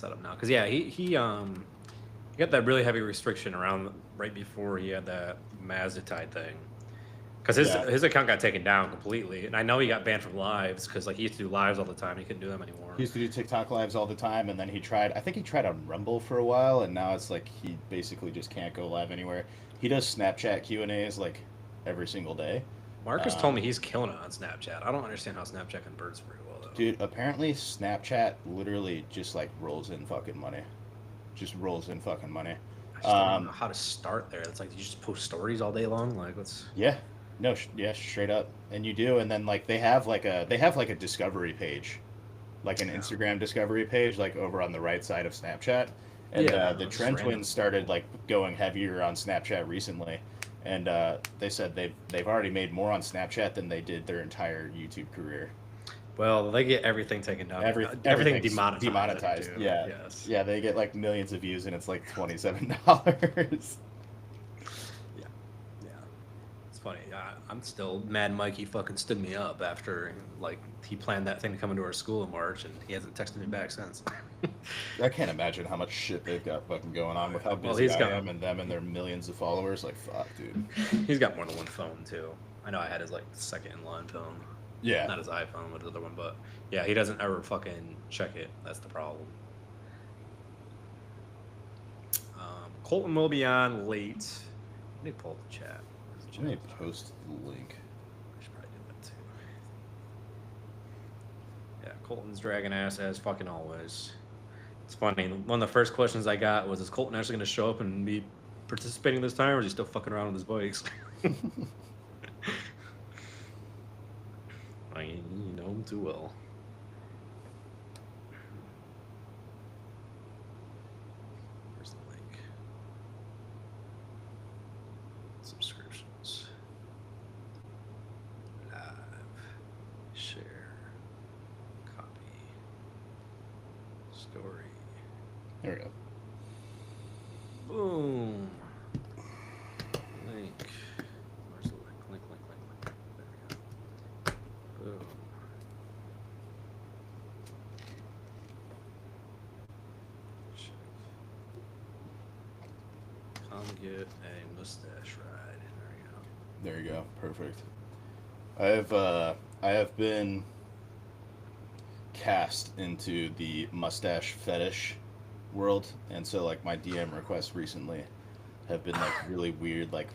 setup now. Because yeah, he got that really heavy restriction around right before he had that Mazda thing. Because Yeah, his account got taken down completely, and I know he got banned from lives because like he used to do lives all the time. He couldn't do them anymore. he used to do TikTok lives all the time, and then he tried. I think he tried on Rumble for a while, and now it's like he basically just can't go live anywhere. He does Snapchat Q&As like every single day. Marcus told Um, me he's killing it on Snapchat. I don't understand how Snapchat converts very well though. Dude, apparently Snapchat literally just like rolls in fucking money. Just rolls in fucking money. I just don't even know Um, how to start there. It's like you just post stories all day long. Like what's yeah, no, yeah, straight up, and you do, and then like they have like a discovery page, like an yeah, Instagram discovery page, like over on the right side of Snapchat, and yeah, the just Trend random. Twins started like going heavier on Snapchat recently, and they said they've already made more on Snapchat than they did their entire YouTube career. Well, they get everything taken down. Everything Everything's demonetized demonetized. too. Yeah, Yes. yeah, they get like millions of views, and it's like $27. Yeah. Yeah. It's funny. I'm still mad. Mikey fucking stood me up after like he planned that thing to come into our school in March, and he hasn't texted me back since. I can't imagine how much shit they've got fucking going on with how Well, busy I am and them and their millions of followers. Like, fuck, dude. he's got more than one phone too. I know I had his like second in line phone, Yeah. not his iPhone, but his other one. But yeah, he doesn't ever fucking check it. That's the problem. Colton will be on late. Let me pull up the chat. Where's the Let me chat? post the link. I should probably do that too. Yeah, Colton's dragging ass as fucking always. It's funny. One of the first questions I got was, "Is Colton actually going to show up and be participating this time, or is he still fucking around with his bikes?" You know him too well. Where's the link? Subscriptions. Live. Share. Copy. Story. There we go. Boom. Link. Where's the link? Link. There we go. Boom. Check. Come get a mustache ride. There we go. There you go. Perfect. I have been cast into the mustache fetish world, and so like my DM requests recently have been like really weird. Like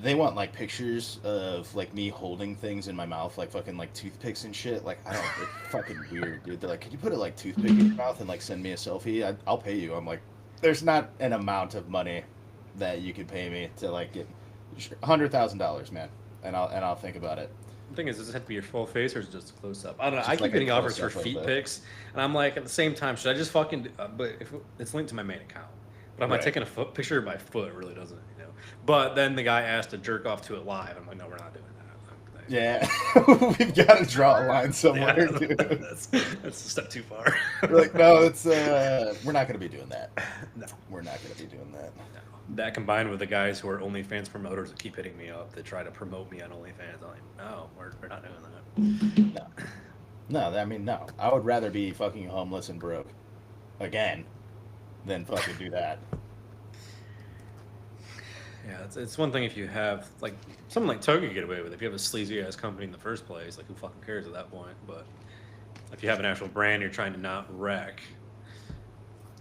they want like pictures of like me holding things in my mouth, like fucking like toothpicks and shit. Like I don't, it's fucking weird, dude. They're like, could you put a like toothpick in your mouth and like send me a selfie? I'll pay you. I'm like, there's not an amount of money that you could pay me to like get $100,000, man, and I'll think about it. The thing is, does it have to be your full face or is it just a close up? I don't know. I Just keep like a getting offers close for up of feet the pics, and I'm like, at the same time, should I just fucking? But if it's linked to my main account, but I'm like right. taking a foot picture of my foot really doesn't, you know. But then the guy asked to jerk off to it live. I'm like, no, we're not doing that. Thanks. Yeah, we've got to draw a line Yeah, somewhere, dude. that's a step too far. We're like, no, it's we're not gonna be doing that. No. We're not gonna be doing that. No. That combined with the guys who are OnlyFans promoters that keep hitting me up that try to promote me on OnlyFans, I'm like, no, we're not doing that. No, no, I mean, no. I would rather be fucking homeless and broke again than fucking do that. Yeah, it's one thing if you have like something like Toga you get away with if you have a sleazy ass company in the first place, like who fucking cares at that point? But if you have an actual brand, you're trying to not wreck.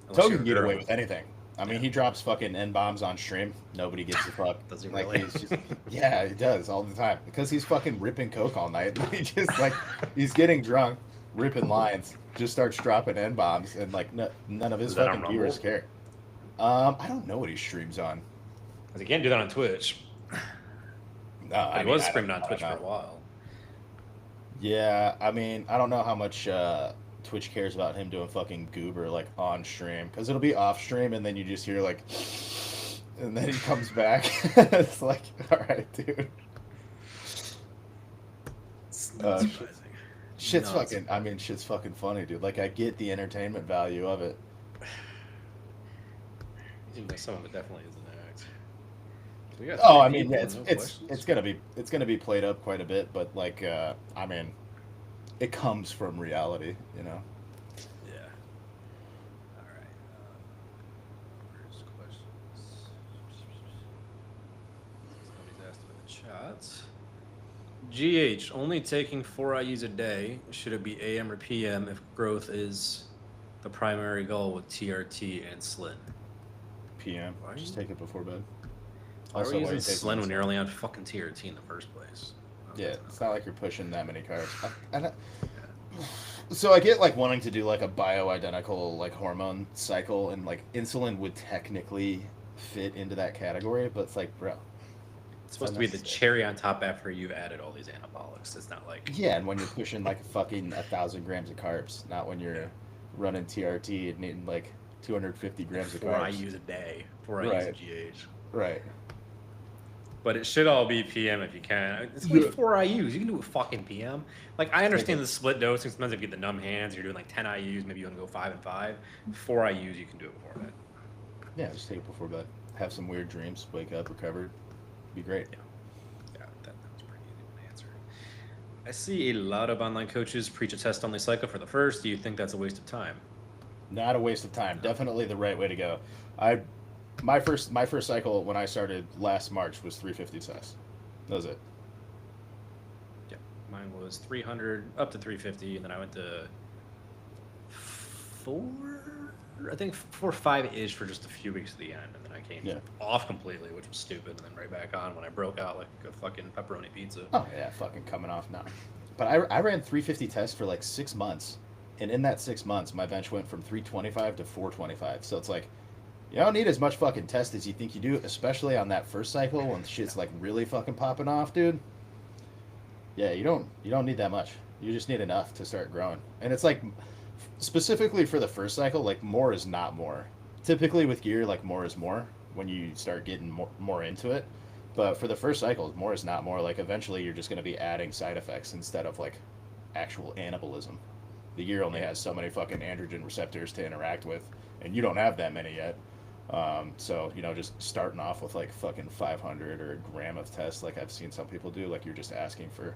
Unless Toga you're can a get away girl. with anything. I mean, Yeah. he drops fucking N bombs on stream. Nobody gives a fuck. Does he Like really? he's just, yeah, he does all the time because he's fucking ripping coke all night. He just like he's getting drunk, ripping lines, just starts dropping N bombs, and like none of his Is that on fucking Rumble? viewers care. I don't know what he streams on. 'Cause he can't do that on Twitch. No, But I he mean was streaming on I don't Twitch for a know. while. Yeah, I mean, I don't know how much Twitch cares about him doing fucking goober like on stream because it'll be off stream and then you just hear like, and then he comes back. It's like, all right, dude. It's not Uh, surprising. shit's Not fucking. I mean, shit's fucking funny, dude. Like, I get the entertainment value of it. even though some of it definitely is an act. So we got Oh, three I mean, people yeah, and no it's questions. it's gonna be played up quite a bit, but like, I mean, it comes from reality, you know. Yeah. GH only taking 4 IUs a day. Should it be AM or PM if growth is the primary goal with TRT and Slin? PM. Just take it before bed. Why are we why using you take Slin when one? you're only on fucking TRT in the first place? Yeah, it's not like you're pushing that many carbs. So I get like wanting to do like a bioidentical like hormone cycle, and like insulin would technically fit into that category, but it's like, bro, It's supposed to be the cherry on top after you've added all these anabolics. It's not like yeah, and when you're pushing like fucking 1,000 grams of carbs, not when you're running TRT and needing like 250 grams of 4 carbs. IUs a day, 4 IUs a GH. Right. But it should all be PM if you can. It's only 4 IUs. You can do a fucking PM. Like, I understand the split dosing. Sometimes if you get the numb hands, you're doing like 10 IUs. Maybe you want to go 5 and 5. 4 IUs, you can do it before bed. Yeah, just take it before bed. Have some weird dreams. Wake up recovered. Be great. Yeah, that was pretty easy one to answer. I see a lot of online coaches preach a test-only cycle for the first. Do you think that's a waste of time? Not a waste of time. Definitely the right way to go. My first cycle when I started last March was 350 tests. That was it. Yeah, mine was 300 up to 350, and then I went to 4 or 5 ish for just a few weeks at the end, and then I came off completely, which was stupid, and then right back on when I broke out like a fucking pepperoni pizza. Oh yeah, fucking coming off now. But I ran 350 tests for like 6 months, and in that 6 months, my bench went from 325 to 425. So it's like, you don't need as much fucking test as you think you do, especially on that first cycle when shit's like really fucking popping off, dude. Yeah, you don't need that much. You just need enough to start growing. And it's like specifically for the first cycle, like more is not more. Typically with gear, like more is more when you start getting more into it. But for the first cycle, more is not more. Like eventually you're just going to be adding side effects instead of like actual anabolism. The gear only has so many fucking androgen receptors to interact with, and you don't have that many yet. So, just starting off with like fucking 500 or a gram of tests, like I've seen some people do, like you're just asking for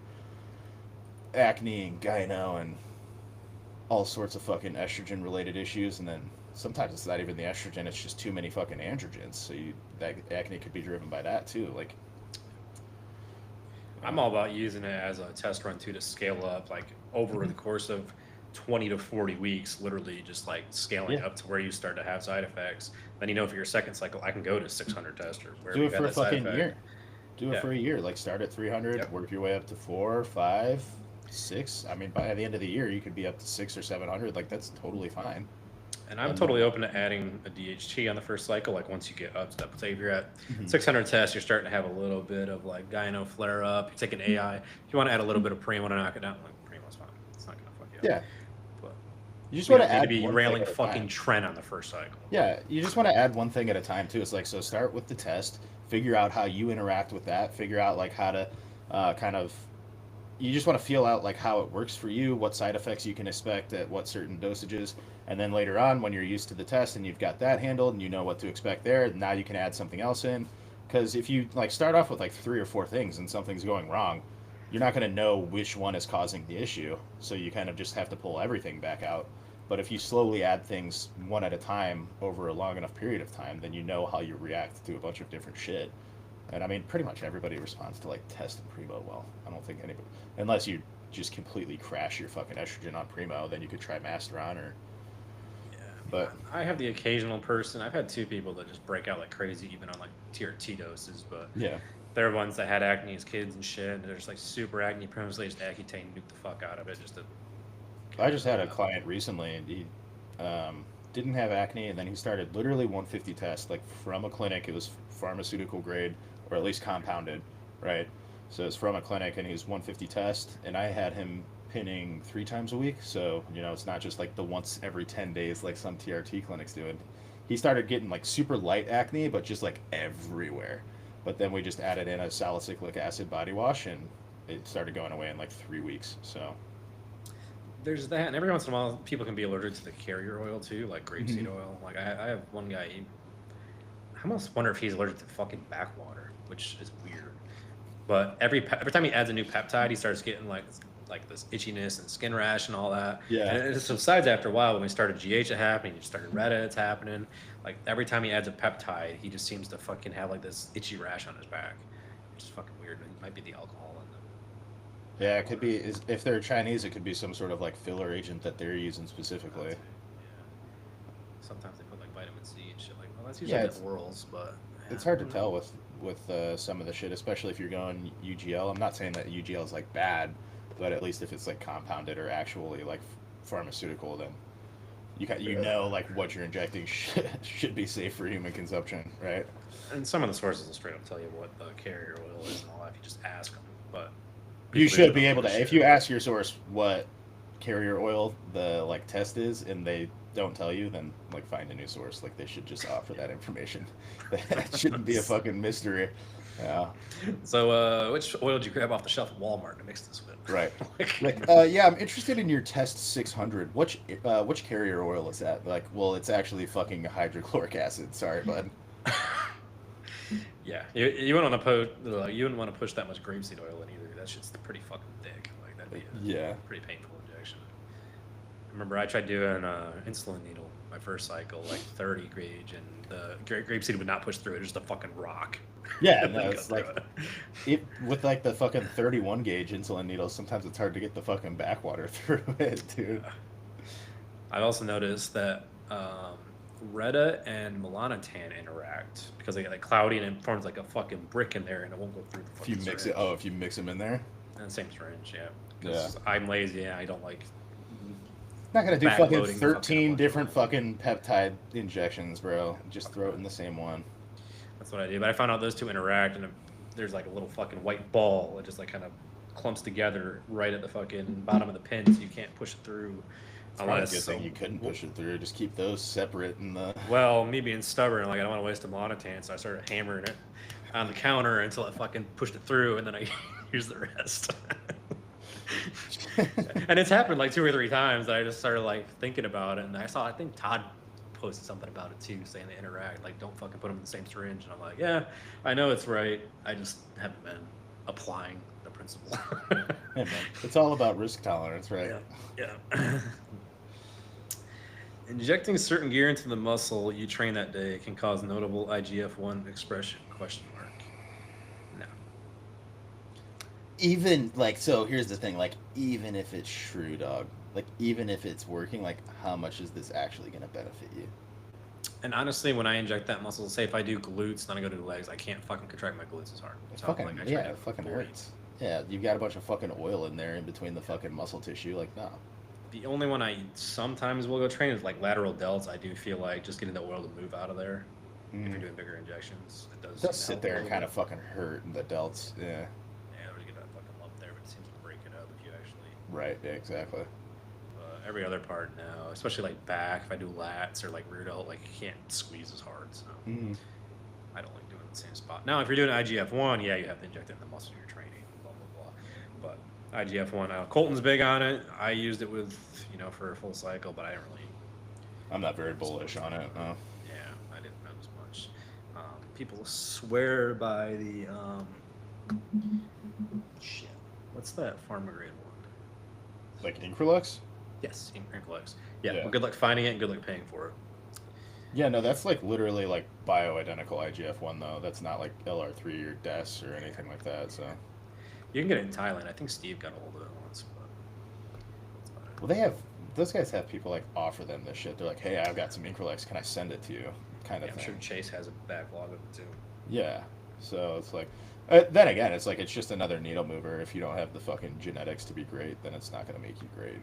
acne and gyno and all sorts of fucking estrogen related issues. And then sometimes it's not even the estrogen, it's just too many fucking androgens. So that acne could be driven by that too. Like, I'm all about using it as a test run too to scale up, like over the course of 20 to 40 weeks, literally just like scaling up to where you start to have side effects. Then for your second cycle, I can go to 600 testers. Do it for a fucking year. Do it for a year. Like start at 300, work your way up to 4, 5, 6. I mean, by the end of the year, you could be up to 600 or 700. Like that's totally fine. And I'm totally open to adding a DHT on the first cycle. Like once you get up to, say if you're at 600 tests, you're starting to have a little bit of like gyno flare up. You're taking AI. If you want to add a little bit of Primo to knock it down, like Primo's fine. It's not gonna fuck you up. Yeah. You just want to add to be railing fucking Trent on the first cycle. Yeah, you just want to add one thing at a time too. It's like, so start with the test, figure out how you interact with that, figure out like how to you just want to feel out like how it works for you, what side effects you can expect at what certain dosages, and then later on when you're used to the test and you've got that handled and you know what to expect there, now you can add something else in. Because if you like start off with like 3 or 4 things and something's going wrong, you're not going to know which one is causing the issue. So you kind of just have to pull everything back out. But if you slowly add things one at a time over a long enough period of time, then you know how you react to a bunch of different shit. And I mean, pretty much everybody responds to like test and Primo well. I don't think anybody, unless you just completely crash your fucking estrogen on Primo, then you could try Masteron or. Yeah, but I have the occasional person. I've had 2 people that just break out like crazy, even on like TRT doses. But yeah, they're ones that had acne as kids and shit. And they're just like super acne prone, so they just Accutane nuke the fuck out of it just to. I just had a client recently, and he didn't have acne, and then he started literally 150 tests, like from a clinic. It was pharmaceutical grade, or at least compounded, right? So it's from a clinic, and he was 150 test, and I had him pinning 3 times a week. So it's not just like the once every 10 days like some TRT clinics do. And he started getting like super light acne, but just like everywhere. But then we just added in a salicylic acid body wash, and it started going away in like 3 weeks. So. There's that, and every once in a while, people can be allergic to the carrier oil too, like grapeseed oil. Like I have one guy. I almost wonder if he's allergic to fucking backwater, which is weird. But every time he adds a new peptide, he starts getting like this itchiness and skin rash and all that. Yeah. And it subsides after a while. When we started GH, it happening. You started Reddit, it's happening. Like every time he adds a peptide, he just seems to fucking have like this itchy rash on his back. which is fucking weird. It might be the alcohol in them. Yeah, it could be. If they're Chinese, it could be some sort of like filler agent that they're using specifically. Yeah. Sometimes they put like vitamin C and shit. Like, well, that's Yeah, usually the orals, but yeah, It's hard to I don't tell know. with some of the shit, especially if you're going UGL. I'm not saying that UGL is like bad, but at least if it's like compounded or actually like pharmaceutical, then you know like what you're injecting should be safe for human consumption, right? And some of the sources will straight up tell you what the carrier oil is and all that if you just ask them. But You people usually should be don't able give a to, if shit. you ask your source what carrier oil the like test is, and they don't tell you, then like find a new source. Like they should just offer that information. That shouldn't be a fucking mystery. Yeah, So, which oil did you grab off the shelf at Walmart to mix this with? right. Like, Like, yeah, I'm interested in your Test 600. Which carrier oil is that? Like, well, it's actually fucking hydrochloric acid. Sorry, bud. yeah, you wouldn't want to you wouldn't want to push that much grapeseed oil in either. That shit's pretty fucking thick. Like that'd be a Yeah. pretty painful injection. I remember I tried doing insulin needle my first cycle, like 30 gauge, and the grapeseed would not push through it. Just a fucking rock. Yeah, It no, wouldn't go it's through like it. with like the fucking 31 gauge insulin needles. Sometimes it's hard to get the fucking backwater through it, dude. I've also noticed that Retta and Melanotan interact because they get like cloudy and it forms like a fucking brick in there and it won't go through the If you fucking mix syringe. it, if you mix them in there, And the same syringe, yeah. yeah. 'Cause I'm lazy and I don't like. Not gonna do Backloading fucking the fucking 13 different electrolyte. fucking peptide injections, bro. Just throw it in the same one. That's what I do. But I found out those two interact and there's like a little fucking white ball that just like kind of clumps together right at the fucking bottom of the pin, so you can't push it through. It's probably a good thing you couldn't push it through. Just keep those separate in the. Well, me being stubborn, like I don't want to waste a Melanotan, so I started hammering it on the counter until I fucking pushed it through, and then I used the rest. And it's happened like 2 or 3 times that I just started like thinking about it, and I think Todd posted something about it too, saying they interact, like don't fucking put them in the same syringe, and I'm like, yeah, I know it's right, I just haven't been applying the principle. Hey, man, it's all about risk tolerance, right? Yeah. Injecting certain gear into the muscle you train that day can cause notable IGF-1 expression? Question mark. No. Even like, so here's the thing, like, even if it's true, dog, like, even if it's working, like, how much is this actually going to benefit you? And honestly, when I inject that muscle, say if I do glutes, then I go to the legs, I can't fucking contract my glutes as hard. It's So, fucking, like, I try yeah, to it fucking avoid. hurts. Yeah, you've got a bunch of fucking oil in there in between the fucking muscle tissue, like, no. The only one I sometimes will go train is like lateral delts. I do feel like just getting the oil to move out of there. If you're doing bigger injections, it does. It does sit help there a and little kind of bit. fucking hurt in the delts, yeah. Yeah, I would get that fucking lump there, but it seems to break it up if you actually. Right, yeah, exactly. Every other part now, especially like back, if I do lats or like rear delt, like you can't squeeze as hard. So Mm. I don't like doing it in the same spot. Now, if you're doing IGF-1, yeah, you have to inject it in the muscle you're training, blah blah blah. But IGF-1, Colton's big on it. I used it with for a full cycle, but I didn't really. I'm not very bullish on it, no. Yeah, I didn't know as much. People swear by the shit. What's that pharma grade one? Like Increlux? Yes, Increlex. Yeah, Yeah. well, good luck finding it and good luck paying for it. Yeah, no, that's like literally like bioidentical IGF-1 though. That's not like LR3 or DES or anything like that, so. You can get it in Thailand. I think Steve got a hold of it once, but that's about it. Well, those guys have people like offer them this shit. They're like, hey, I've got some Increlex, can I send it to you? Kind of Yeah, I'm thing. sure Chase has a backlog of it too. Yeah, so it's like, then again, it's like it's just another needle mover. If you don't have the fucking genetics to be great, then it's not going to make you great.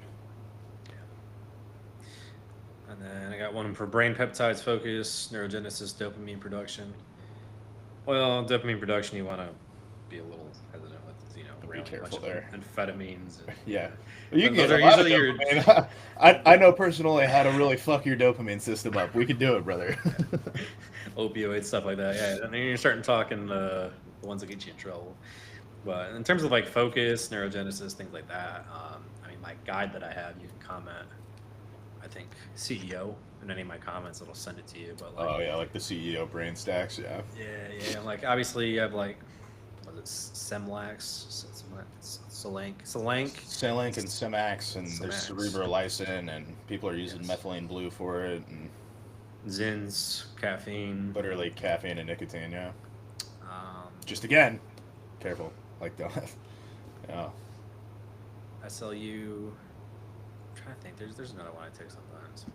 And then I got one for brain peptides focus, neurogenesis, dopamine production. Well, dopamine production, you want to be a little hesitant with, railing a bunch careful of there. amphetamines. And, Yeah, you can those get are a lot of usually your. dopamine. I know personally how to really fuck your dopamine system up. We can do it, brother. Opioids, stuff like that. Yeah, and then you're starting talking the ones that get you in trouble. But in terms of like focus, neurogenesis, things like that, I mean, my guide that I have, you can comment. I think CEO in any of my comments, it'll send it to you. But like, Oh yeah, like the CEO brain stacks. Yeah. yeah. Like obviously, you have like, what is it, Semlax, Solank, Celank and Semax, and there's Semax. cerebrolysine, and people are using Yes. methylene blue for it, and Zins, caffeine. literally caffeine and nicotine. Yeah. Um, Just again, careful. Like, don't. Yeah. SLU. I'm trying to think. There's another one I take sometimes.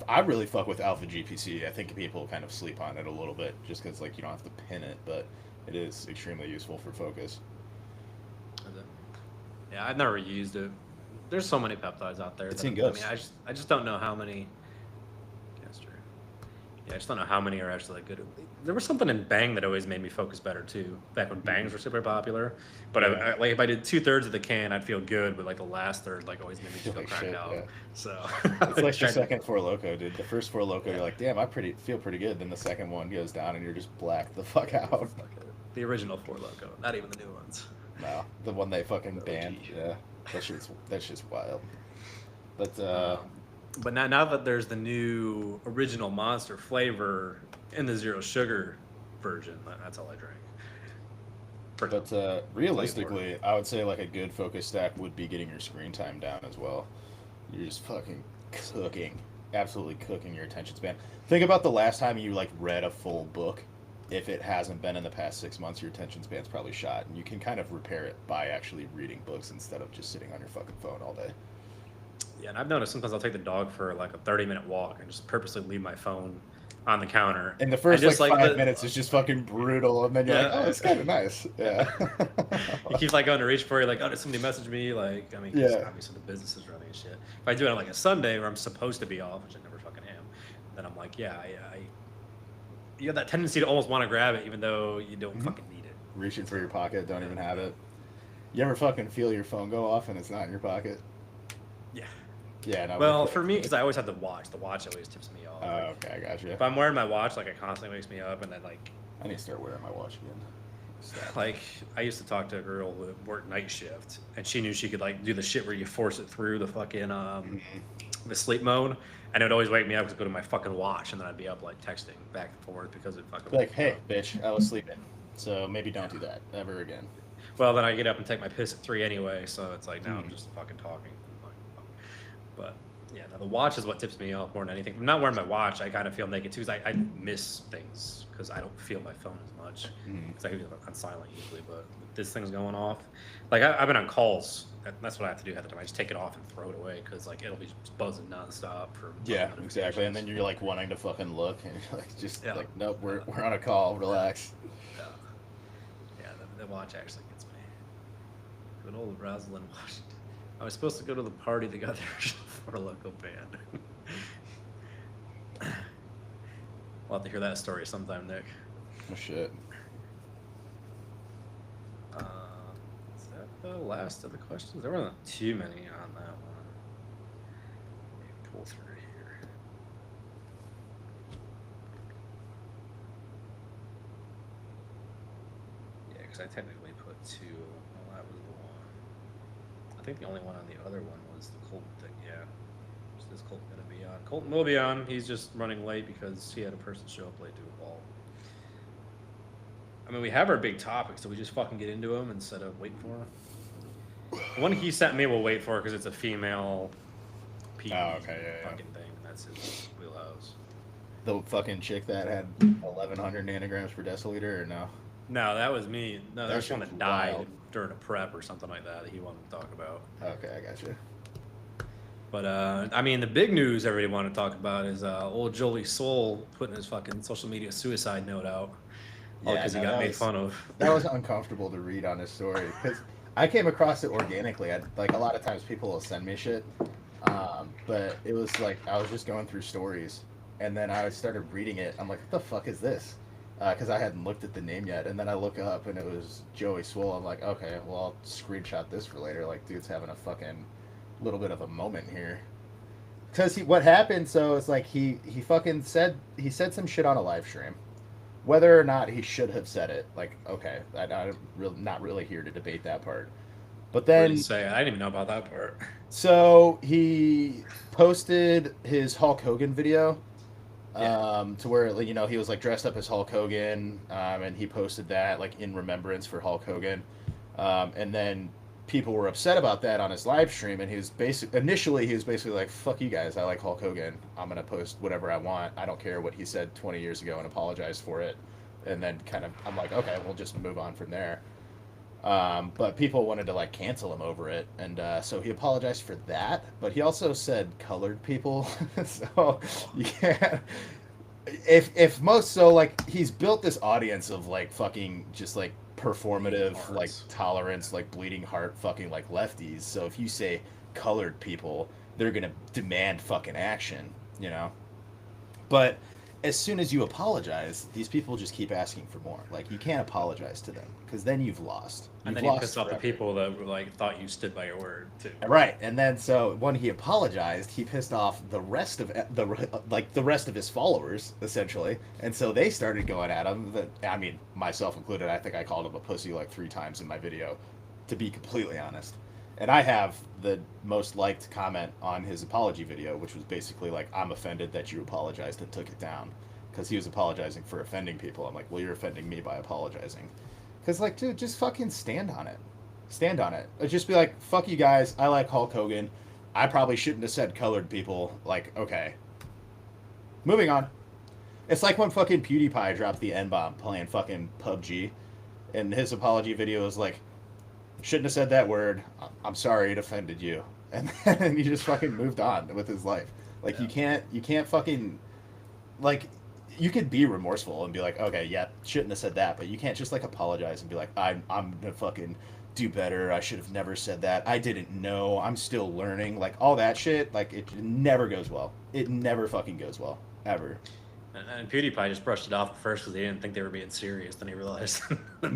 I really fuck with Alpha GPC. I think people kind of sleep on it a little bit just because like you don't have to pin it, but it is extremely useful for focus. Is it? Yeah, I've never used it. There's so many peptides out there. It's that, in Ghost. I mean, I just don't know how many. That's true. Yeah, I just don't know how many are actually like good. There was something in Bang that always made me focus better too. Back when Bangs were super popular, but Yeah. like if I did 2/3 of the can, I'd feel good, but like the last third, like always made me just feel Like cracked shit, out. yeah. So It's like your tried to- second Four Loco, dude. The first Four Loco, you're like, damn, I feel pretty good. Then the second one goes down, and you're just blacked the fuck out. the original Four Loco, not even the new ones. No, the one they fucking OG. banned. Yeah, that's just wild. But But now that there's the new original Monster flavor in the zero sugar version, that's all I drank. realistically, I would say like a good focus stack would be getting your screen time down as well. You're just fucking cooking, absolutely cooking your attention span. Think about the last time you like read a full book. If it hasn't been in the past 6 months, your attention span's probably shot, and you can kind of repair it by actually reading books instead of just sitting on your fucking phone all day. Yeah, and I've noticed sometimes I'll take the dog for like a 30-minute walk and just purposely leave my phone on the counter. And the first just like like 5 the- minutes is just fucking brutal, and then you're like, Yeah. oh, it's kind of nice. Yeah. You keep like going to reach for it, like, oh, did somebody message me? Like, I mean, 'cause Yeah. obviously the business is running and shit. If I do it on like a Sunday where I'm supposed to be off, which I never fucking am, then I'm like, yeah, you have that tendency to almost want to grab it even though you don't fucking need it. Reaching for your pocket, don't even have it. You ever fucking feel your phone go off and it's not in your pocket? Yeah. Yeah. No, Well, for me, because I always have the watch. The watch always tips me off. Oh, okay, I got you. If I'm wearing my watch, like it constantly wakes me up, and then like I need to start wearing my watch again. Stop. like I used to talk to a girl who worked night shift, and she knew she could like do the shit where you force it through the fucking the sleep mode, and it would always wake me up to go to my fucking watch, and then I'd be up like texting back and forth because it fucking Like, woke me hey, up. bitch, I was sleeping, so maybe don't do that ever again. Well, then I get up and take my piss at 3 anyway, so it's like now I'm Mhm. just fucking talking. But yeah, no, the watch is what tips me off more than anything. If I'm not wearing my watch, I kind of feel naked too, because I miss things because I don't feel my phone as much. Mhm. Because I can be on silent usually, but with this thing's going off. Like I've been on calls. That's what I have to do half the time. I just take it off and throw it away because like it'll be just buzzing nonstop for Yeah, exactly. And then you're like wanting to fucking look, and you're like, just Yeah. like, nope, we're on a call. Relax. yeah, the watch actually gets me. Good old Rosalind Washington. I was supposed to go to the party that got the original Four Loco band. We'll have to hear that story sometime, Nick. Oh shit. Is that the last of the questions? There weren't too many on that one. Let me pull through here. Yeah, because I technically put 2. Well, that was the one. I think the only one on the other one was the Colton thing. Yeah. Is Colton going to be on? Colton will be on. He's just running late because he had a person show up late to a ball. I mean, we have our big topics, so we just fucking get into them instead of waiting for them. The one he sent me, we'll wait for because it's a female PE Oh, okay, yeah. fucking thing. That's his wheelhouse. The fucking chick that had 1,100 nanograms per deciliter, or no? No, that was me. No, That there's one shit that was died wild. during a prep or something like that he wanted to talk about. Okay, I got you. But I mean, the big news everybody wanted to talk about is old Jolie Soul putting his fucking social media suicide note out. Yeah, Because he no, got that made was- fun of. That was uncomfortable to read on his story because I came across it organically. Like a lot of times people will send me shit, but it was like I was just going through stories, and then I started reading it. I'm like, what the fuck is this? Because I hadn't looked at the name yet, and then I look up and it was Joey Swole. I'm like, okay, well I'll screenshot this for later. Like, dude's having a fucking little bit of a moment here. Because what happened? So it's like he fucking said some shit on a live stream. Whether or not he should have said it, like, okay, I'm not really here to debate that part. But What did then, he say? I didn't even know about that part. so he posted his Hulk Hogan video, Yeah. to where, you know, he was like dressed up as Hulk Hogan, and he posted that like in remembrance for Hulk Hogan, and then people were upset about that on his live stream, and he was initially like, fuck you guys, I like Hulk Hogan, I'm gonna post whatever I want, I don't care what he said 20 years ago, and apologize for it. and then kind of I'm like, okay, we'll just move on from there. But people wanted to like cancel him over it, and so he apologized for that. But he also said colored people, so you can't. If most so like he's built this audience of like fucking just like performative like tolerance like bleeding heart fucking like lefties. So if you say colored people, they're gonna demand fucking action, you know. But as soon as you apologize, these people just keep asking for more. Like you can't apologize to them because then you've lost. And You've then you lost pissed off the forever. people that were like thought you stood by your word too. Right, and then so when he apologized, he pissed off the rest of the rest of his followers essentially, and so they started going at him. I mean, myself included. I think I called him a pussy like 3 times in my video, to be completely honest. And I have the most liked comment on his apology video, which was basically like, "I'm offended that you apologized and took it down," because he was apologizing for offending people. I'm like, "Well, you're offending me by apologizing," because like, dude, just fucking stand on it. Stand on it. Just be like, fuck you guys. I like Hulk Hogan. I probably shouldn't have said colored people. Like, okay. Moving on. It's like when fucking PewDiePie dropped the N-bomb playing fucking PUBG. And his apology video was like, shouldn't have said that word. I'm sorry it offended you. And then he just fucking moved on with his life. Like, Yeah. you can't fucking, like, you could be remorseful and be like, okay, yeah, shouldn't have said that, but you can't just like apologize and be like, I'm gonna fucking do better. I should have never said that. I didn't know. I'm still learning. Like all that shit. Like it never goes well. It never fucking goes well ever. And PewDiePie just brushed it off at first because he didn't think they were being serious. Then he realized.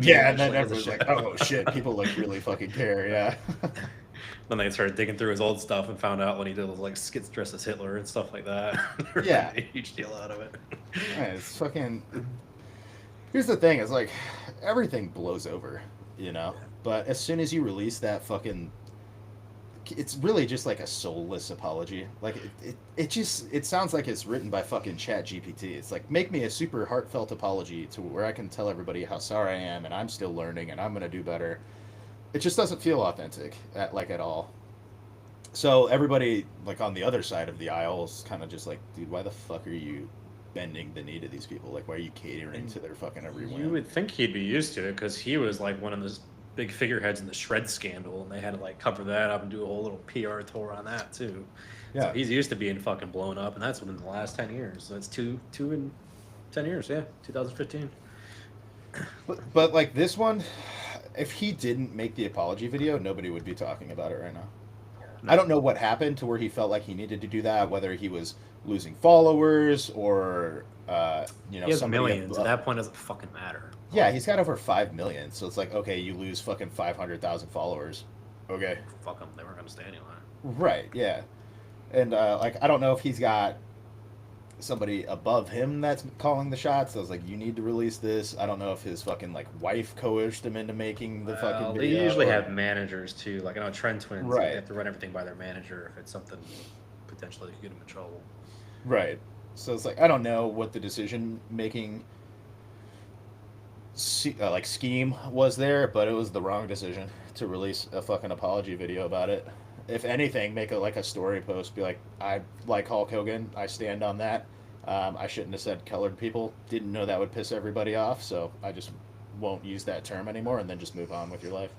Yeah, and then everyone's like, oh shit, people like really fucking care. Yeah. Then they started digging through his old stuff and found out when he did like skits dressed as Hitler and stuff like that. Yeah. Made a huge deal out of it. Yeah, it's fucking. Here's the thing: is like everything blows over, you know. But as soon as you release that fucking, it's really just like a soulless apology. Like it just it sounds like it's written by fucking Chat GPT. It's like make me a super heartfelt apology to where I can tell everybody how sorry I am and I'm still learning and I'm gonna do better. It just doesn't feel authentic at all. So everybody like on the other side of the aisle is kind of just like, dude, why the fuck are you bending the knee to these people? Like, why are you catering to their fucking every whim? You would think he'd be used to it because he was like one of those big figureheads in the Shred scandal, and they had to like cover that up and do a whole little PR tour on that too. Yeah. So he's used to being fucking blown up, and that's within the last 10 years. So it's two in 10 years, yeah, 2015. But like this one, if he didn't make the apology video, nobody would be talking about it right now. I don't know what happened to where he felt like he needed to do that, whether he was losing followers or you know, He has somebody millions. At that point, it doesn't fucking matter. Yeah, he's got over 5 million, so it's like, okay, you lose fucking 500,000 followers. Okay. Fuck them. They weren't gonna stay anyway. Right, yeah. And like I don't know if he's got somebody above him that's calling the shots. I was like, you need to release this. I don't know if his fucking like wife coerced him into making the fucking They video. usually or- have managers too. Like I know Trend Twins, Right. they have to run everything by their manager if it's something potentially that could get them in trouble. Right. So it's like I don't know what the decision making like scheme was there, but it was the wrong decision to release a fucking apology video about it. If anything, make like a story post, be like, I like Hulk Hogan, I stand on that. I shouldn't have said colored people. Didn't know that would piss everybody off, so I just won't use that term anymore, and then just move on with your life.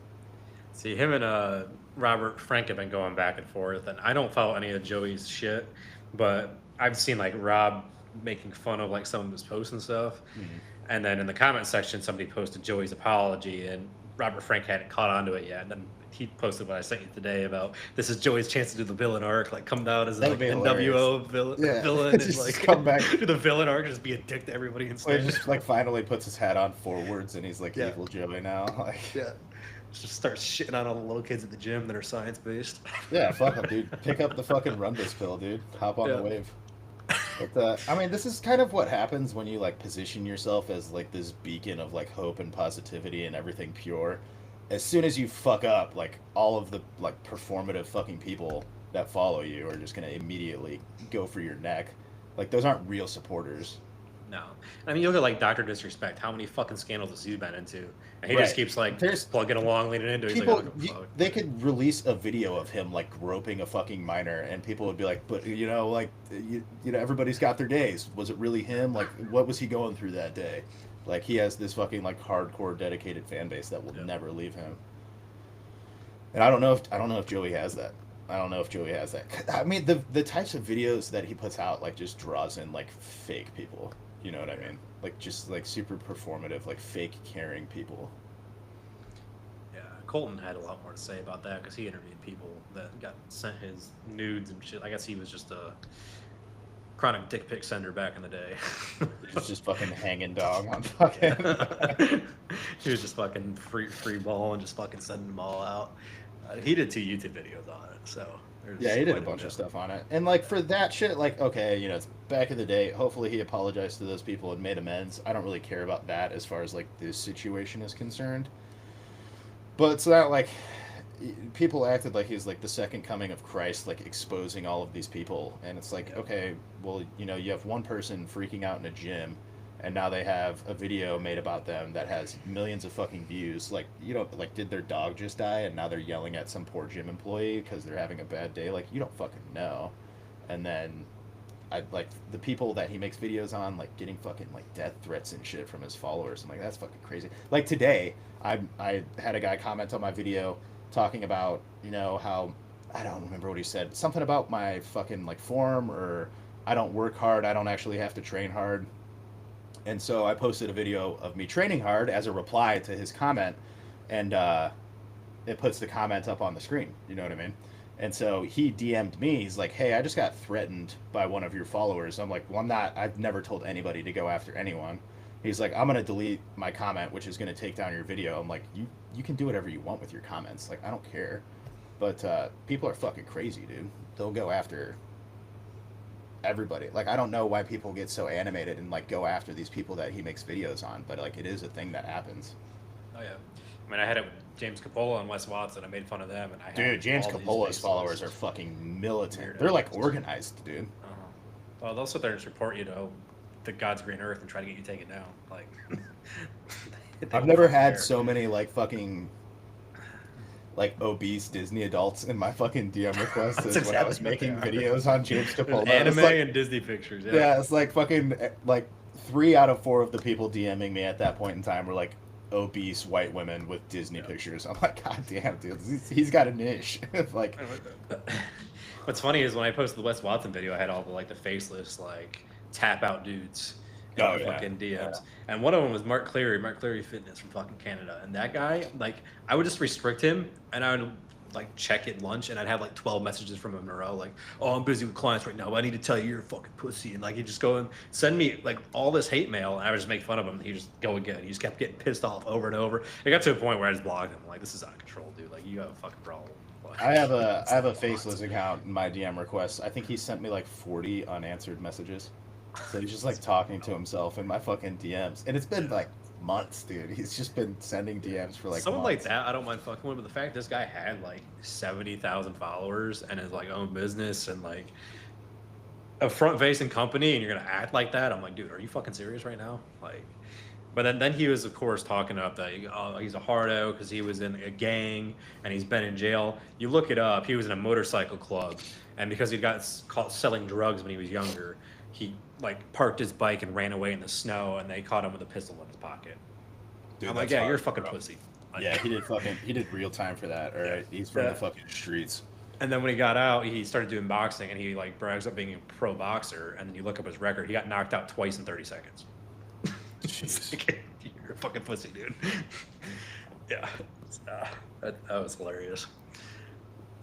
See, him and Robert Frank have been going back and forth, and I don't follow any of Joey's shit, but I've seen like Rob making fun of like some of his posts and stuff. Mhm. And then in the comment section, somebody posted Joey's apology, and Robert Frank hadn't caught on to it yet. And then he posted what I sent you today about this is Joey's chance to do the villain arc, like come out as a That'd like, be NWO villain, Yeah. villain and Just like come back. do the villain arc, just be a dick to everybody Or he instead. just like finally puts his hat on forwards, and he's like Yeah. evil Joey now. Like, Yeah. Just start shitting on all the little kids at the gym that are science based. yeah, fuck him, dude. Pick up the fucking run this pill, dude. Hop on Yeah. the wave. But I mean, this is kind of what happens when you like position yourself as like this beacon of like hope and positivity and everything pure. As soon as you fuck up, like all of the like performative fucking people that follow you are just gonna immediately go for your neck. Like those aren't real supporters. No. I mean, you look at like Dr. Disrespect, how many fucking scandals has he been into? And he Right. just keeps like There's- plugging along, leaning into it. He's People, like, "Oh, fuck." they could release a video of him like groping a fucking minor, and people would be like, "But you know, like you know, everybody's got their days. Was it really him? Like, what was he going through that day?" Like he has this fucking like hardcore dedicated fan base that will Yeah. never leave him. And I don't know if Joey has that. I don't know if Joey has that. I mean, the types of videos that he puts out like just draws in like fake people. You know what I mean? Like just like super performative, like fake caring people. Yeah, Colton had a lot more to say about that because he interviewed people that got sent his nudes and shit. I guess he was just a chronic dick pic sender back in the day. He's just fucking hanging dog on fucking. He was just fucking free ball and just fucking sending them all out. He did 2 YouTube videos on it, so there's Yeah, he did a quite bunch bit. of stuff on it. And like for that shit, like okay, you know, it's back in the day. Hopefully he apologized to those people and made amends. I don't really care about that as far as like this situation is concerned. But it's not like people acted like he's like the second coming of Christ, like exposing all of these people. And it's like, Yeah. okay, well, you know, you have one person freaking out in a gym, and now they have a video made about them that has millions of fucking views. Like, you know, like did their dog just die, and now they're yelling at some poor gym employee because they're having a bad day? Like, you don't fucking know. And then I like the people that he makes videos on, like getting fucking like death threats and shit from his followers. I'm like, that's fucking crazy. Like today, I had a guy comment on my video talking about, you know, how I don't remember what he said. Something about my fucking like form, or I don't work hard, I don't actually have to train hard. And so I posted a video of me training hard as a reply to his comment, and it puts the comment up on the screen. You know what I mean? And so he DM'd me. He's like, "Hey, I just got threatened by one of your followers." I'm like, "Well, I'm not. I've never told anybody to go after anyone." He's like, "I'm gonna delete my comment, which is gonna take down your video." I'm like, "You can do whatever you want with your comments. Like, I don't care." But people are fucking crazy, dude. They'll go after everybody. Like, I don't know why people get so animated and like go after these people that he makes videos on, but like it is a thing that happens. Oh yeah, I mean, I had it with James Capola and Wes Watson. I made fun of them, and I had Dude, James all these Capola's faceless- followers are fucking militant. Weirdos. They're like organized, dude. Uh-huh. Well, they'll sit there and just report you to the God's green earth and try to get you taken down. Like, they I've don't never fucking had care. so many like fucking like obese Disney adults in my fucking DM requests That's as when I was exactly making what they are. videos on James There's Capola. anime It's like, and Disney pictures. Yeah. yeah, it's like fucking like 3 out of 4 of the people DMing me at that point in time were like obese white women with Disney Yeah. pictures. I'm like, God damn, dude, he's got a niche. Like, What's funny is when I posted the Wes Watson video, I had all the like the faceless like tap out dudes in Oh, the yeah. fucking DMs, Yeah. and one of them was Mark Cleary Fitness from fucking Canada, and that guy, like, I would just restrict him, and I would like check at lunch, and I'd have like 12 messages from him in a row, like, "Oh, I'm busy with clients right now, but I need to tell you you're a fucking pussy," and like he'd just go and send me like all this hate mail, and I would just make fun of him. He'd just go again. He just kept getting pissed off over and over. It got to a point where I just blocked him. Like, this is out of control, dude. Like, you have a fucking problem. Like, I have a faceless account in my DM requests. I think he sent me like 40 unanswered messages. So he's just like talking to himself in my fucking DMs, and it's been like months, dude. He's just been sending DMs for like someone months. like that, I don't mind fucking with. But the fact this guy had like 70,000 followers and his like own business and like a front-facing company, and you're gonna act like that, I'm like, dude, are you fucking serious right now? Like, but then he was of course talking up that he's a hardo because he was in a gang and he's been in jail. You look it up, he was in a motorcycle club, and because he got caught selling drugs when he was younger, he like parked his bike and ran away in the snow, and they caught him with a pistol in his pocket. Dude, I'm like, that's yeah, you're a hard, fucking bro. pussy. Like, Yeah, he did real time for that. All right, he's from Yeah. the fucking streets. And then when he got out, he started doing boxing, and he like brags up being a pro boxer. And then you look up his record; he got knocked out twice in 30 seconds. It's like, you're a fucking pussy, dude. Yeah, that was hilarious.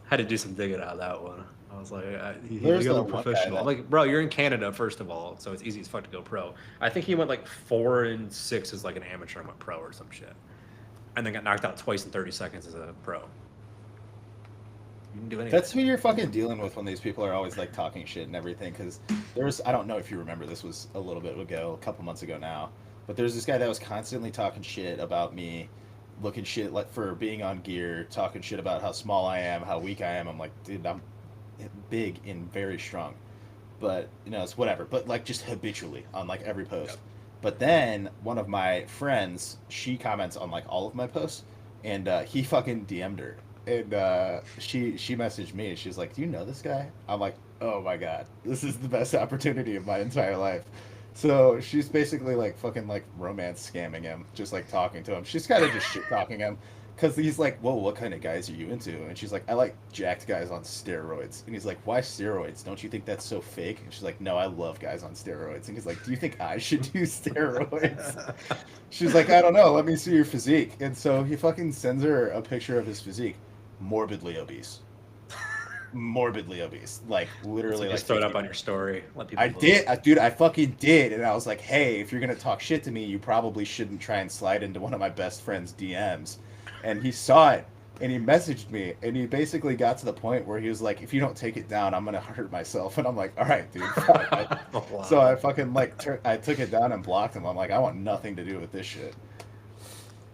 Had to do some digging out of that one. I was like, he's There's a that one guy professional. that- I'm like, bro, you're in Canada first of all, so it's easy as fuck to go pro. I think he went like 4-6 as like an amateur and went pro or some shit, and then got knocked out twice in 30 seconds as a pro. You can do anything. That's who you're fucking dealing with when these people are always like talking shit and everything. Because I don't know if you remember, this was a little bit ago, a couple months ago now, but there's this guy that was constantly talking shit about me, looking shit like for being on gear, talking shit about how small I am, how weak I am. I'm like, dude, I'm big and very strong, but you know, it's whatever. But like just habitually on like every post. Yep. But then one of my friends, she comments on like all of my posts, and he fucking DM'd her, and she messaged me. She's like, "Do you know this guy?" I'm like, "Oh my god, this is the best opportunity of my entire life." So she's basically like fucking like romance scamming him, just like talking to him. She's kind of just shit talking him because he's like, "Whoa, what kind of guys are you into?" And she's like, "I like jacked guys on steroids." And he's like, "Why steroids? Don't you think that's so fake?" And she's like, "No, I love guys on steroids." And he's like, "Do you think I should do steroids?" She's like, "I don't know. Let me see your physique." And so he fucking sends her a picture of his physique, morbidly obese, morbidly obese, like literally like Just throw it up 50. on your story. Let people I vote. did, dude. I fucking did, and I was like, "Hey, if you're gonna talk shit to me, you probably shouldn't try and slide into one of my best friend's DMs." And he saw it, and he messaged me, and he basically got to the point where he was like, "If you don't take it down, I'm gonna hurt myself." And I'm like, "All right, dude." Fine." Wow. So I fucking like, I took it down and blocked him. I'm like, "I want nothing to do with this shit."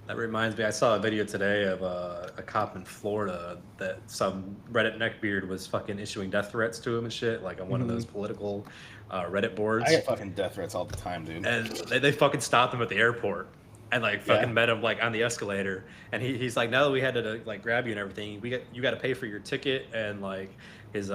That reminds me, I saw a video today of a cop in Florida that some Reddit neckbeard was fucking issuing death threats to him and shit, like on one of those political Reddit boards. I get fucking death threats all the time, dude. And they fucking stopped him at the airport and like fucking Yeah. met him like on the escalator. And he's like, now that we had to like grab you and everything, you got to pay for your ticket and like his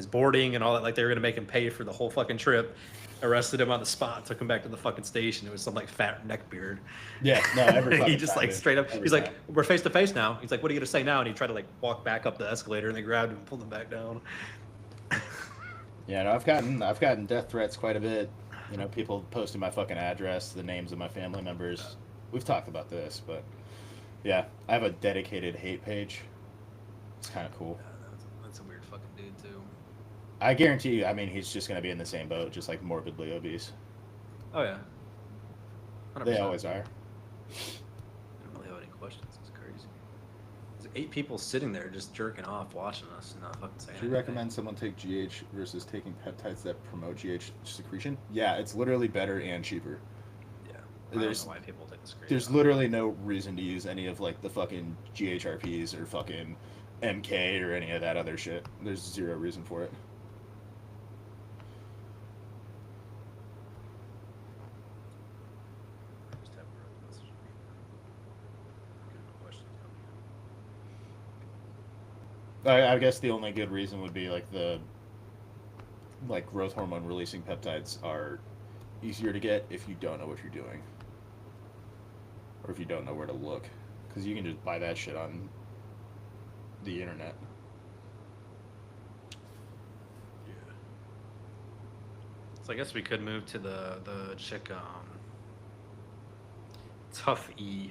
boarding and all that. Like they were gonna make him pay for the whole fucking trip. Arrested him on the spot, took him back to the fucking station. It was some like fat neckbeard. Yeah, no, every He fucking just time, like dude. straight up. Every He's like, time. "We're face to face now." He's like, "What are you gonna say now?" And he tried to like walk back up the escalator, and they grabbed him and pulled him back down. Yeah, no, I've gotten death threats quite a bit. You know, people posting my fucking address, the names of my family members. We've talked about this, but yeah, I have a dedicated hate page. It's kind of cool. That's a weird fucking dude too. I guarantee you, I mean, he's just gonna be in the same boat, just like morbidly obese. Oh yeah, 100%. They always are. I don't really have any questions. It's crazy. There's 8 people sitting there just jerking off, watching us, and not fucking saying Do you anything. recommend someone take GH versus taking peptides that promote GH secretion? Yeah, it's literally better and cheaper. Yeah, I There's- don't know why people take this crazy. There's literally no reason to use any of like the fucking GHRPs or fucking MK or any of that other shit. There's zero reason for it. Just have a message. No questions coming in. I guess the only good reason would be like the like growth hormone releasing peptides are easier to get if you don't know what you're doing or if you don't know where to look, because you can just buy that shit on the internet. Yeah. So I guess we could move to the chick Tough E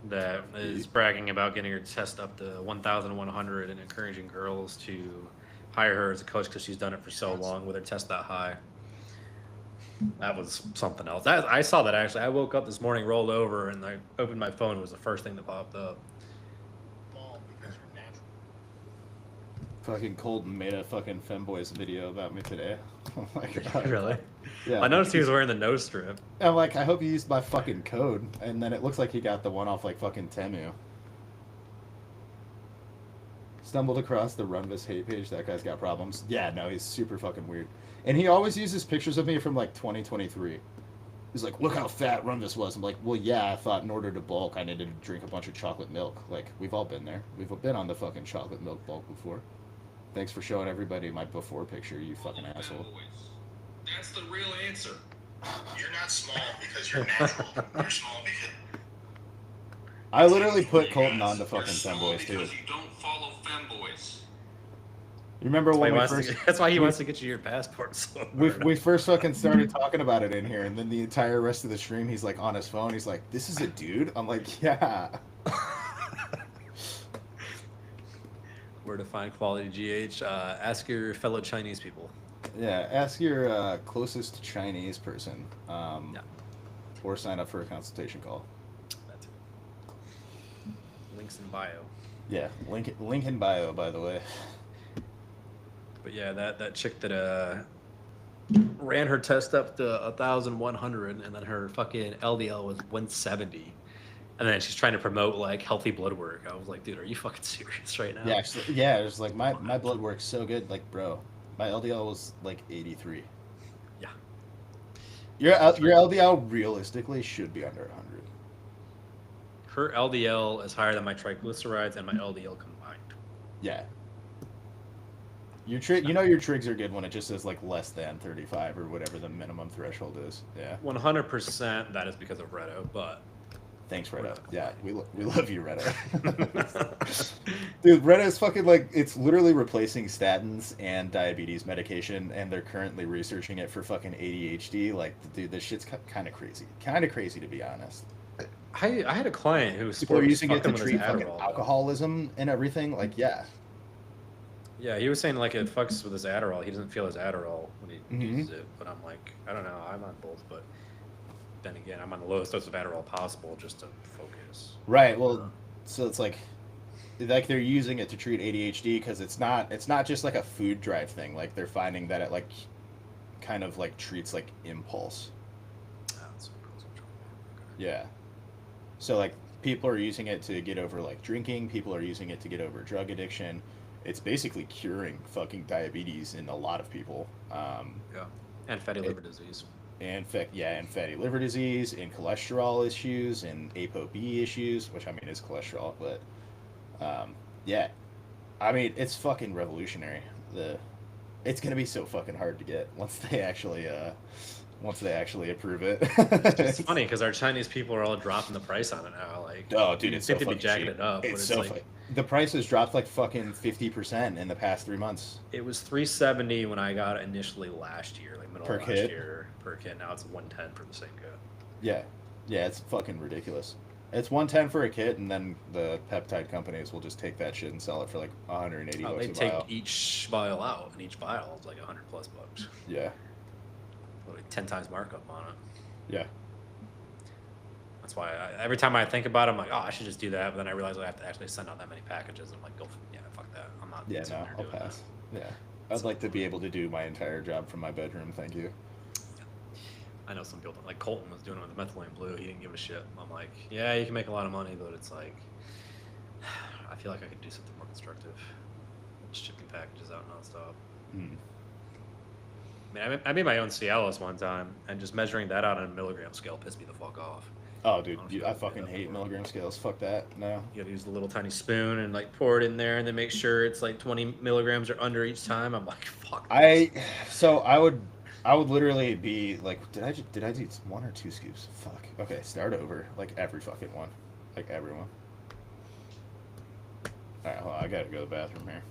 that is bragging about getting her test up to 1,100 and encouraging girls to hire her as a coach because she's done it for so long with her test that high. That was something else. I saw that actually. I woke up this morning, rolled over, and I opened my phone. It was the first thing that popped up. Fucking Colton made a fucking femboys video about me today. Oh my god. Really? Yeah. I noticed he was wearing the nose strip. I'm like, I hope you used my fucking code. And then it looks like he got the one off like fucking Temu. Stumbled across the Runvis hate page. That guy's got problems. Yeah, no, he's super fucking weird. And he always uses pictures of me from like 2023. He's like, look how fat Runvis was. I'm like, well, yeah, I thought in order to bulk, I needed to drink a bunch of chocolate milk. Like, we've all been there. We've been on the fucking chocolate milk bulk before. Thanks for showing everybody my before picture, you fucking asshole. That's the real answer. You're not small because you're natural. You're small because I literally put Colton on the fucking you're small femboys too. because you don't follow femboys. You remember when we That's first... why he wants to get you your passport. So We first fucking started talking about it in here, and then the entire rest of the stream, he's like on his phone. He's like, "This is a dude." I'm like, "Yeah." Where to find quality GH? Ask your fellow Chinese people. Yeah. Ask your closest Chinese person, Yeah. or sign up for a consultation call. That's it. Links in bio. Yeah, link in bio, by the way. But yeah, that chick that ran her test up to 1,100, and then her fucking LDL was 170, and then she's trying to promote like healthy blood work. I was like, dude, are you fucking serious right now? Yeah, actually, yeah. It was like my blood work's so good, like, bro. My LDL was like 83. Yeah. Your LDL realistically should be under 100. Her LDL is higher than my triglycerides and my LDL combined. Yeah. Your trig, you know your trigs are good when it just says like less than 35 or whatever the minimum threshold is. Yeah. 100% that is because of Redo, but Thanks, We're Reddit. not Yeah, complaining. we love you, Reddit. Dude, Reddit is fucking like it's literally replacing statins and diabetes medication, and they're currently researching it for fucking ADHD. Like, dude, this shit's kind of crazy. Kind of crazy to be honest. I had a client who People are was using it to fucking with his treat fucking Adderall. Though. alcoholism and everything. Like, yeah. Yeah, he was saying like it fucks with his Adderall. He doesn't feel his Adderall when he Mhm. uses it. But I'm like, I don't know. I'm on both, but then again, I'm on the lowest dose of Adderall possible just to focus. Right. Well, so it's like they're using it to treat ADHD because it's not just like a food drive thing. Like they're finding that it like kind of like treats like impulse. Yeah. So like people are using it to get over like drinking, people are using it to get over drug addiction. It's basically curing fucking diabetes in a lot of people. Yeah, and fatty liver disease. And fatty liver disease, and cholesterol issues, and ApoB issues, which I mean is cholesterol, but yeah, I mean it's fucking revolutionary. It's gonna be so fucking hard to get once they actually approve it. It's funny because our Chinese people are all dropping the price on it now. Like, Oh, dude, you'd it's so think they'd be fucking jacking cheap. it up, but It's it's so like the price has dropped like fucking 50% in the past 3 months. it was $370 when I got it initially last year, like middle Per of last kit? year per kit. Now it's $110 for the same kit. Yeah, yeah, it's fucking ridiculous. It's 110 for a kit, and then the peptide companies will just take that shit and sell it for like 180 bucks They a take vial. each vial out, and each vial is like $100+ bucks. Yeah, Like 10 times markup on it. yeah. That's why every time I think about it, I'm like, oh, I should just do that. But then I realize I have to actually send out that many packages. I'm like, yeah, fuck that. I'm not. Yeah, sitting no, there I'll doing pass. Yeah, I'd like to be able to do my entire job from my bedroom. Thank you. that. I know some people like Colton was doing it with methylene blue. He didn't give a shit. I'm like, yeah, you can make a lot of money, but it's like, I feel like I could do something more constructive. Just shipping packages out nonstop. Mm. I mean, I made my own Cialis one time, and just measuring that out on a milligram scale pissed me the fuck off. Oh, dude, Honestly, I I'd do fucking that hate before. milligram scales. Fuck that. No. You gotta use the little tiny spoon and like pour it in there, and then make sure it's like 20 milligrams or under each time. I'm like, fuck. So I would literally be like, did I do 1 or 2 scoops? Fuck. Okay, start over. Like every fucking one, like everyone. All right, hold on, I gotta go to the bathroom here.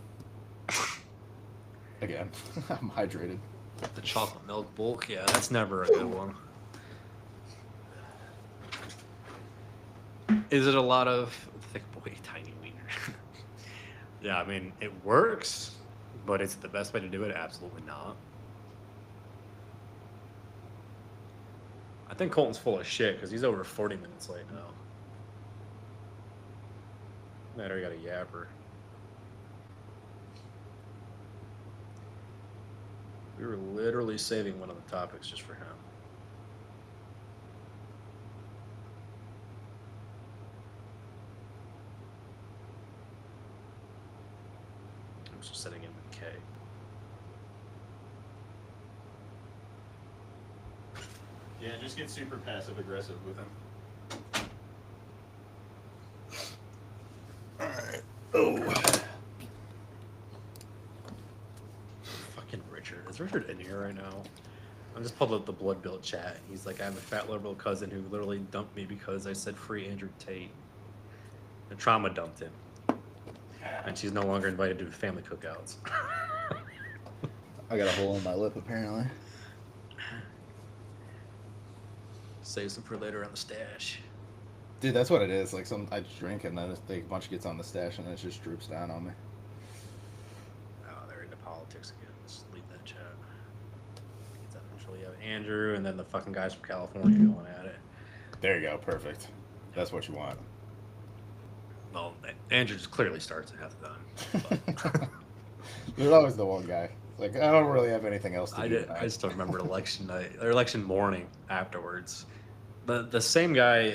Again, I'm hydrated. The chocolate milk bulk, yeah, that's never a good one. Is it a lot of thick boy, tiny wiener? Yeah, I mean, it works, but it's the best way to do it? Absolutely not. I think Colton's full of shit because he's over 40 minutes late now. Matter, got a yapper. We were literally saving one of the topics just for him. I'm just sitting in with K. Yeah, just get super passive aggressive with him. Alright. Oh. Fucking Richard. Is Richard in here right now? I'm just pulled up the blood bill chat. He's like, I have a fat liberal cousin who literally dumped me because I said free Andrew Tate. The trauma dumped him. And she's no longer invited to family cookouts. I got a hole in my lip apparently. Save some for later on the stash. Dude, that's what it is. Like I drink and then a bunch gets on the stash and then it just droops down on me. Oh, they're into politics again. Let's leave that chat. Get that eventually. You have Andrew and then the fucking guys from California going at it. There you go, perfect. That's what you want. Well, Andrew just clearly starts at half the time. There's always the one guy. Like I don't really have anything else to do. I still remember election night or election morning afterwards. The same guy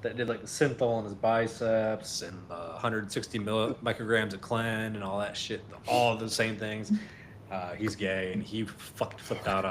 that did like the synthol on his biceps and 160 micrograms of Clen and all that shit, all the same things. He's gay and he fucking flipped out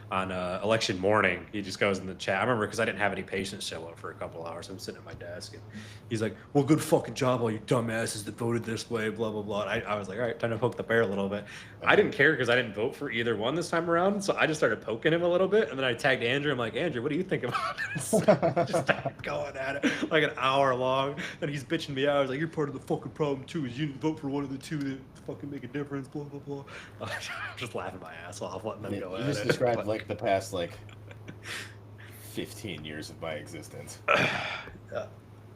on election morning, he just goes in the chat. I remember because I didn't have any patients show up for a couple hours. I'm sitting at my desk, and he's like, "Well, good fucking job, all you dumbasses that voted this way, blah blah blah." And I was like, "All right, time to poke the bear a little bit." I didn't care because I didn't vote for either one this time around, so I just started poking him a little bit, and then I tagged Andrew. I'm like, "Andrew, what do you think about this?" Just started going at it like an hour long, and he's bitching me out. I was like, "You're part of the fucking problem too. Is you didn't vote for one of the two that fucking make a difference." Blah blah blah. I'm just laughing my ass off, letting them go You at just it. described like the past like 15 years of my existence. Yeah.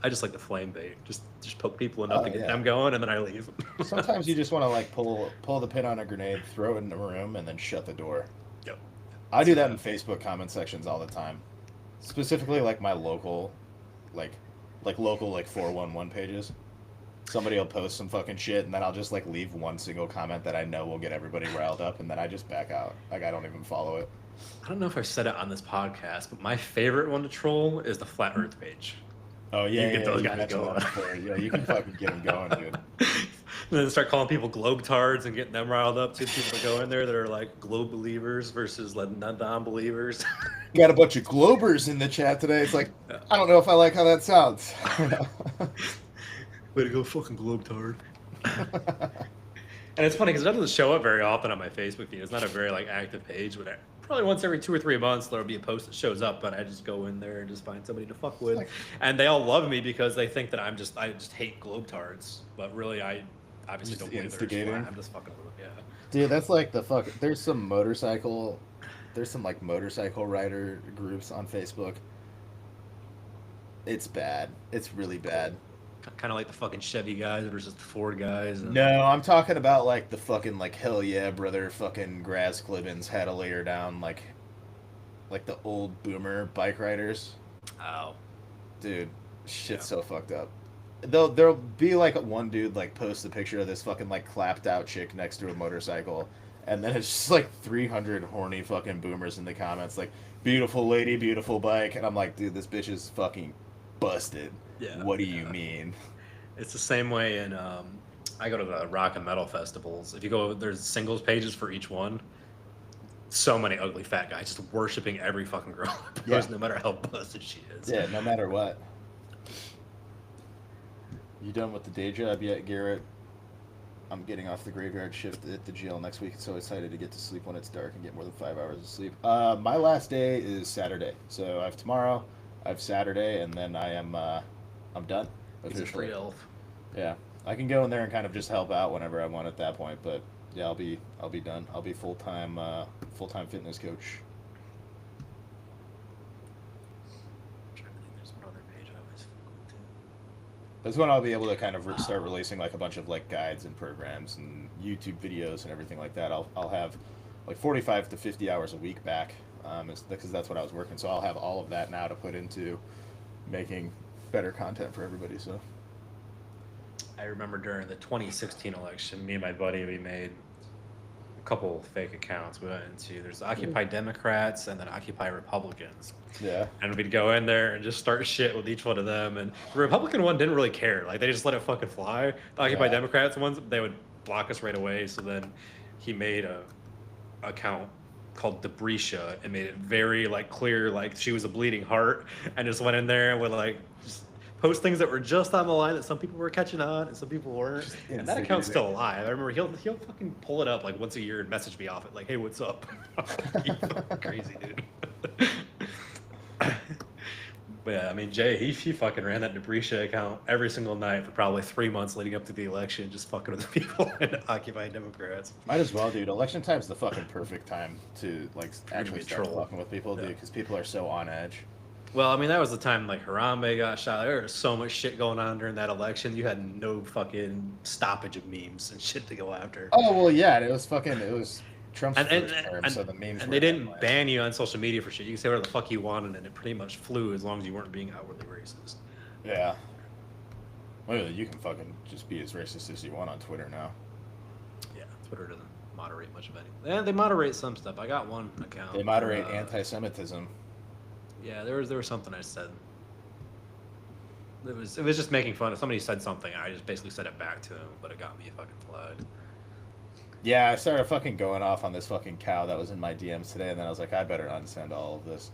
I just like the flame bait. Just poke people enough to get yeah. them going, and then I leave. Sometimes you just want to like pull the pin on a grenade, throw it in the room, and then shut the door. Yep. I do that in Facebook comment sections all the time, specifically like my local, like local like 411 pages. Somebody will post some fucking shit, and then I'll just like leave one single comment that I know will get everybody riled up, and then I just back out. Like I don't even follow it. I don't know if I've said it on this podcast, but my favorite one to troll is the flat Earth page. Oh yeah, You get those guys mentioned going. that before. Yeah, you can fucking get them going, dude. And then start calling people globetards and getting them riled up too. People that go in there that are like globe believers versus like non-believers. Got a bunch of globers in the chat today. It's like, I don't know if I like how that sounds. Way to go, fucking globetard. And it's funny because it doesn't show up very often on my Facebook feed. It's not a very like active page. But probably once every 2 or 3 months there'll be a post that shows up, but I just go in there and just find somebody to fuck with. And they all love me because they think that I just hate globetards. But really, I obviously Just don't believe they're instigating? flat. I'm just fucking with them. Yeah. Dude, that's like the fuck. There's some like motorcycle rider groups on Facebook. It's bad. It's really bad. Kind of like the fucking Chevy guys versus the Ford guys. And... No, I'm talking about like the fucking like hell yeah, brother, fucking Graz Clibbins had a layer down like the old boomer bike riders. Oh. Dude, shit's Yeah. so fucked up. There'll be like one dude like post a picture of this fucking like clapped out chick next to a motorcycle, and then it's just like 300 horny fucking boomers in the comments like, beautiful lady, beautiful bike, and I'm like, dude, this bitch is fucking busted. Yeah. What do you mean? It's the same way in I go to the rock and metal festivals. If you go, there's singles pages for each one. So many ugly fat guys just worshiping every fucking girl that Yeah. posts, no matter how busted she is. Yeah, no matter what. You done with the day job yet, Garrett? I'm getting off the graveyard shift at the jail next week. So excited to get to sleep when it's dark and get more than 5 hours of sleep. My last day is Saturday, so I have tomorrow, I have Saturday, and then I'm done He's a officially. free elf. Yeah, I can go in there and kind of just help out whenever I want at that point. But yeah, I'll be done. I'll be full-time fitness coach. I'm trying to think, there's one other page I always go to. That's when I'll be able to kind of start releasing like a bunch of like guides and programs and YouTube videos and everything like that. I'll have like 45 to 50 hours a week back, because that's what I was working. So I'll have all of that now to put into making better content for everybody. So I remember during the 2016 election, me and my buddy, we made a couple fake accounts. We went into, there's Occupy Democrats and then Occupy Republicans. yeah, And we'd go in there and just start shit with each one of them. And the Republican one didn't really care. Like, they just let it fucking fly. The Occupy Yeah. Democrats ones, they would block us right away. So then he made a account called Debrisha and made it very, like, clear, like, she was a bleeding heart. And just went in there and would, like, just post things that were just on the line that some people were catching on and some people weren't. Just And that account's instigating. still alive. I remember he'll fucking pull it up, like, once a year and message me off it, like, hey, what's up? You fucking crazy, dude. But yeah, I mean, Jay, he fucking ran that Debrisha account every single night for probably 3 months leading up to the election, just fucking with the people and Occupy Democrats. might as well, dude. Election time's the fucking perfect time to like actually be a start troll. fucking with people, dude, Yeah. because people are so on edge. Well, I mean, that was the time like Harambe got shot. There was so much shit going on during that election. You had no fucking stoppage of memes and shit to go after. Oh well, yeah, it was Trump's And first term, and, so the memes. and were they didn't everywhere. ban you on social media for shit. You could say whatever the fuck you wanted, and it pretty much flew as long as you weren't being outwardly racist. Yeah. Well, you can fucking just be as racist as you want on Twitter now. Yeah, Twitter doesn't moderate much of anything. They moderate some stuff. I got one account. They moderate for, anti-Semitism. Yeah, there was something I said. It was just making fun. If somebody said something, I just basically said it back to him, but it got me fucking flagged. Yeah, I started fucking going off on this fucking cow that was in my DMs today, and then I was like, I better unsend all of this.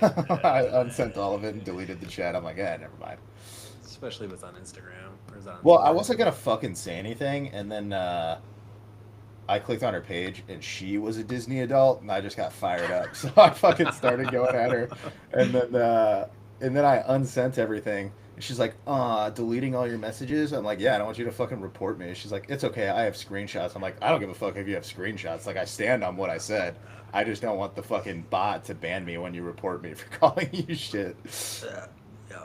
I unsent all of it and deleted the chat. I'm like, yeah, never mind. Especially if it's on Instagram or is on Well, I Twitter. wasn't gonna fucking say anything, and then I clicked on her page, and she was a Disney adult, and I just got fired up. So I fucking started going at her, and then I unsent everything. And she's like, deleting all your messages? I'm like, yeah, I don't want you to fucking report me. She's like, it's okay, I have screenshots. I'm like, I don't give a fuck if you have screenshots. Like, I stand on what I said. I just don't want the fucking bot to ban me when you report me for calling you shit. Yeah. Yeah.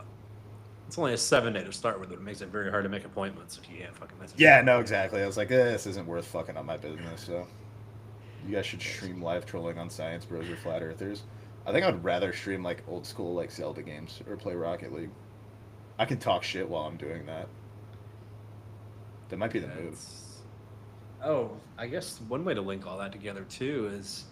It's only a 7-day to start with, but it makes it very hard to make appointments if you can't fucking message. Yeah, no, exactly. I was like, this isn't worth fucking up my business, so you guys should stream live trolling on Science Bros or Flat Earthers. I think I'd rather stream like old school like Zelda games or play Rocket League. I can talk shit while I'm doing that. That might be the move. Oh, I guess one way to link all that together too is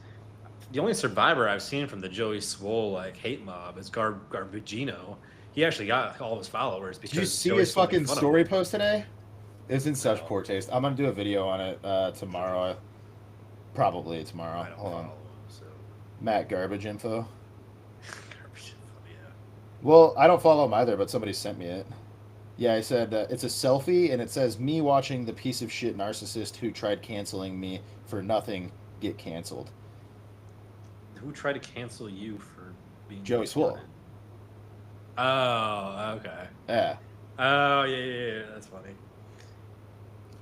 the only survivor I've seen from the Joey Swole like hate mob is Garbagino. He actually got all of his followers because Did you see Joey his Swole made fucking fun of story him. post today? It's in such No. poor taste. I'm gonna do a video on it tomorrow. Probably tomorrow. I don't Hold on. follow him, so Matt Garbage info. yeah. Well, I don't follow him either, but somebody sent me it. Yeah, I said it's a selfie, and it says me watching the piece of shit narcissist who tried canceling me for nothing get canceled. Who tried to cancel you for being Joey Swole. Oh, okay. Yeah. Oh, yeah. That's funny.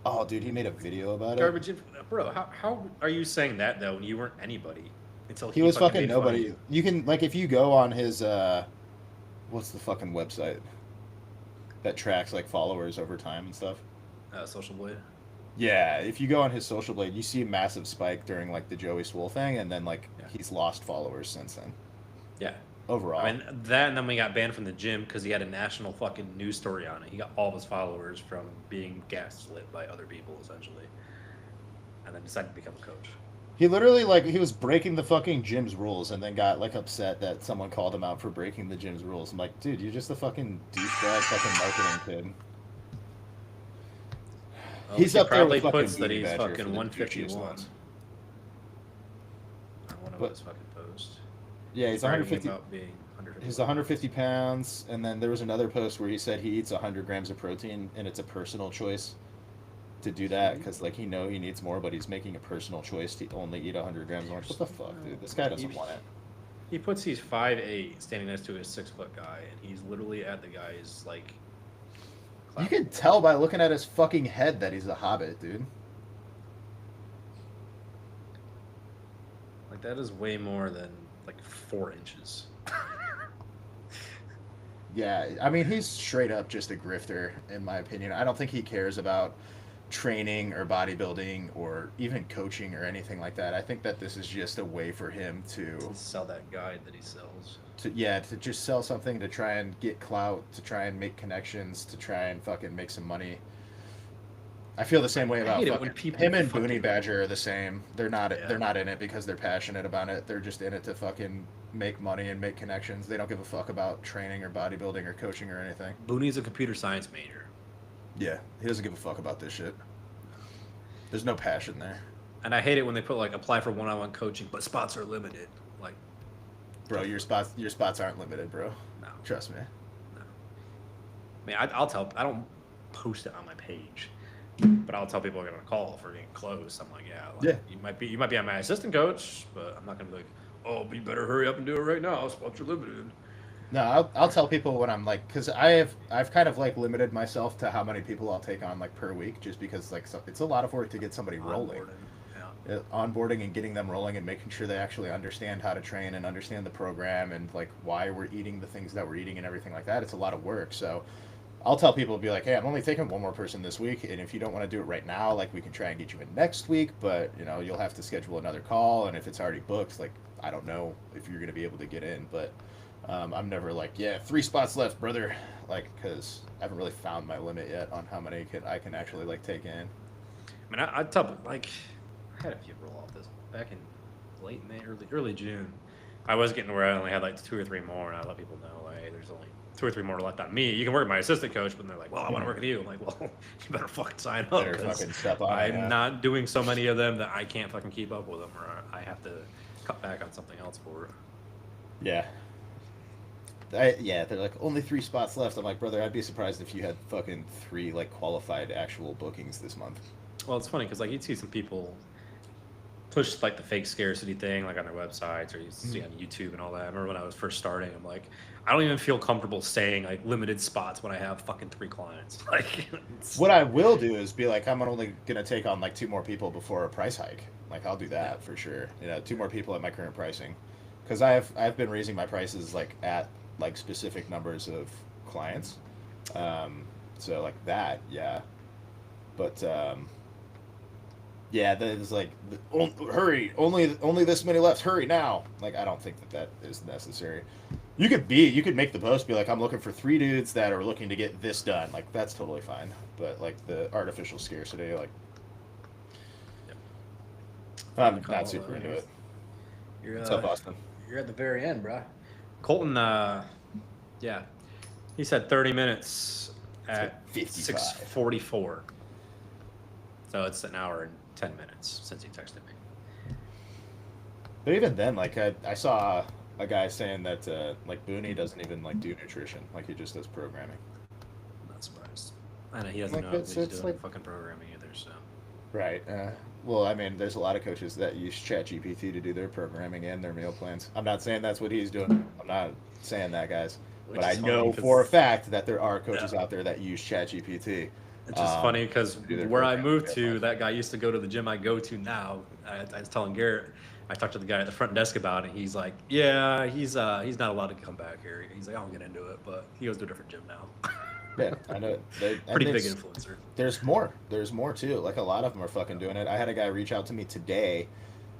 Oh, dude, he made a video about it. Garbage, bro. How are you saying that though when you weren't anybody until He was fucking made fun of nobody. you? You can like if you go on his what's the fucking website that tracks like followers over time and stuff. Social Blade. Yeah, if you go on his social blade, you see a massive spike during like the Joey Swole thing, and then like Yeah. he's lost followers since then. Yeah. Overall, I mean that, and then we got banned from the gym because he had a national fucking news story on it. He got all of his followers from being gaslit by other people, essentially, and then decided to become a coach. he literally like he was breaking the fucking gym's rules, and then got like upset that someone called him out for breaking the gym's rules. I'm like, dude, you're just a fucking douchebag fucking marketing kid. Well, He's he up there proudly with fucking puts that Booty he's Badger fucking for the 151 douchiest on ones. one of But- his fucking posts. Yeah, he's bragging 150. about being 151. He's 150 pounds, and then there was another post where he said he eats 100 grams of protein, and it's a personal choice to do that because like he needs more, but he's making a personal choice to only eat 100 grams. I'm like, what the fuck, dude? This guy doesn't want it. He puts he's 5'8", standing next to a 6-foot guy, and he's literally at the guy's like. You can tell by looking at his fucking head that he's a hobbit, dude. Like that is way more than like 4 inches. Yeah, I mean he's straight up just a grifter, in my opinion. I don't think he cares about training or bodybuilding or even coaching or anything like that. I think that this is just a way for him to Sell that guide that he sells. to just sell something, to try and get clout, to try and make connections, to try and fucking make some money. I feel the same way I about hate it when fucking, people him and fucking- Booney Badger are the same. They're not Yeah. in it because they're passionate about it. They're just in it to fucking make money and make connections. They don't give a fuck about training or bodybuilding or coaching or anything. Booney's a computer science major. Yeah, he doesn't give a fuck about this shit. There's no passion there. And I hate it when they put like apply for one-on-one coaching, but spots are limited. Like, Bro, your spots aren't limited, bro. no. Trust me. I mean, I'll tell. I don't post it on my page, but I'll tell people I'm gonna call for getting close. I'm like, yeah, like, Yeah. You might be on my assistant coach, but I'm not gonna be like, oh, you better hurry up and do it right now. Spots are limited. No, I'll tell people when I'm like, because I've kind of like limited myself to how many people I'll take on like per week, just because like it's a lot of work to get somebody rolling. Onboarding. Yeah. Onboarding and getting them rolling and making sure they actually understand how to train and understand the program and like why we're eating the things that we're eating and everything like that. It's a lot of work. So I'll tell people, be like, hey, I'm only taking one more person this week, and if you don't want to do it right now, like we can try and get you in next week, but you know you'll have to schedule another call, and if it's already booked, like I don't know if you're gonna be able to get in, but I'm never like, yeah, 3 spots left, brother, like because I haven't really found my limit yet on how many I can actually like take in. I mean, I'd tell like I had a few roll off this back in late May, early June. I was getting where I only had like 2 or 3 more, and I let people know, hey, there's only 2 or 3 more left on me. You can work with my assistant coach, but they're like, well, I want to work with you. I'm like, well, you better fucking sign up. Better 'cause fucking step on it, I'm yeah. not doing so many of them that I can't fucking keep up with them, or I have to cut back on something else for it. Yeah. They're like, only 3 spots left. I'm like, brother, I'd be surprised if you had fucking 3 like qualified actual bookings this month. Well, it's funny because like you'd see some people push like the fake scarcity thing like on their websites, or you see on YouTube and all that. I remember when I was first starting, I'm like, I don't even feel comfortable saying like limited spots when I have fucking 3 clients. Like, What I will do is be like, I'm only gonna take on like 2 more people before a price hike. Like, I'll do that for sure. 2 more people at my current pricing, because I've been raising my prices like at like specific numbers of clients. So like that, yeah. But yeah, there's like, hurry, only this many left, hurry now. Like, I don't think that is necessary. You could make the post be like, I'm looking for 3 dudes that are looking to get this done. Like, that's totally fine. But like the artificial scarcity, like, I'm not super into it. What's up, Austin? You're at the very end, bro. Colton, yeah, he said 30 minutes at 55. 6:44. So it's an hour and 10 minutes since he texted me. But even then, like, I saw a guy saying that like Booney doesn't even like do nutrition, like he just does programming. I'm not surprised. I know he doesn't Like, know what it's he's doing like- fucking programming either. So Right. Well, I mean, there's a lot of coaches that use ChatGPT to do their programming and their meal plans. I'm not saying that's what he's doing. I'm not saying that, guys. Which But I is funny know 'cause- for a fact that there are coaches out there that use ChatGPT. It's just funny because do their where I programming, moved yeah, to, fine. that guy used to go to the gym I go to now. I was telling Garrett, I talked to the guy at the front desk about it. He's like, yeah, he's not allowed to come back here. He's like, I don't get into it, but he goes to a different gym now. Yeah, I know. Pretty big influencer. There's more. There's more too. Like, a lot of them are fucking doing it. I had a guy reach out to me today,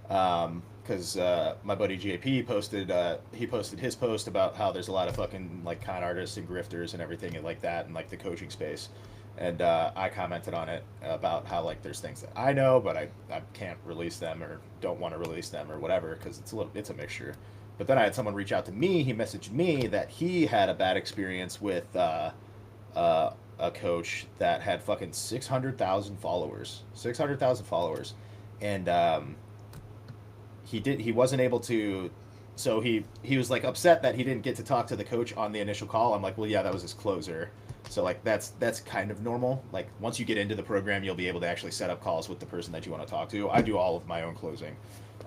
because my buddy JP posted his post about how there's a lot of fucking like con artists and grifters and everything and like that in like the coaching space, and I commented on it about how like there's things that I know but I can't release them or don't want to release them or whatever because it's a mixture. But then I had someone reach out to me. He messaged me that he had a bad experience with a coach that had fucking 600,000 followers, and he wasn't able to. So he was like upset that he didn't get to talk to the coach on the initial call. I'm like, well, yeah, that was his closer. So like that's kind of normal. Like, once you get into the program, you'll be able to actually set up calls with the person that you want to talk to. I do all of my own closing.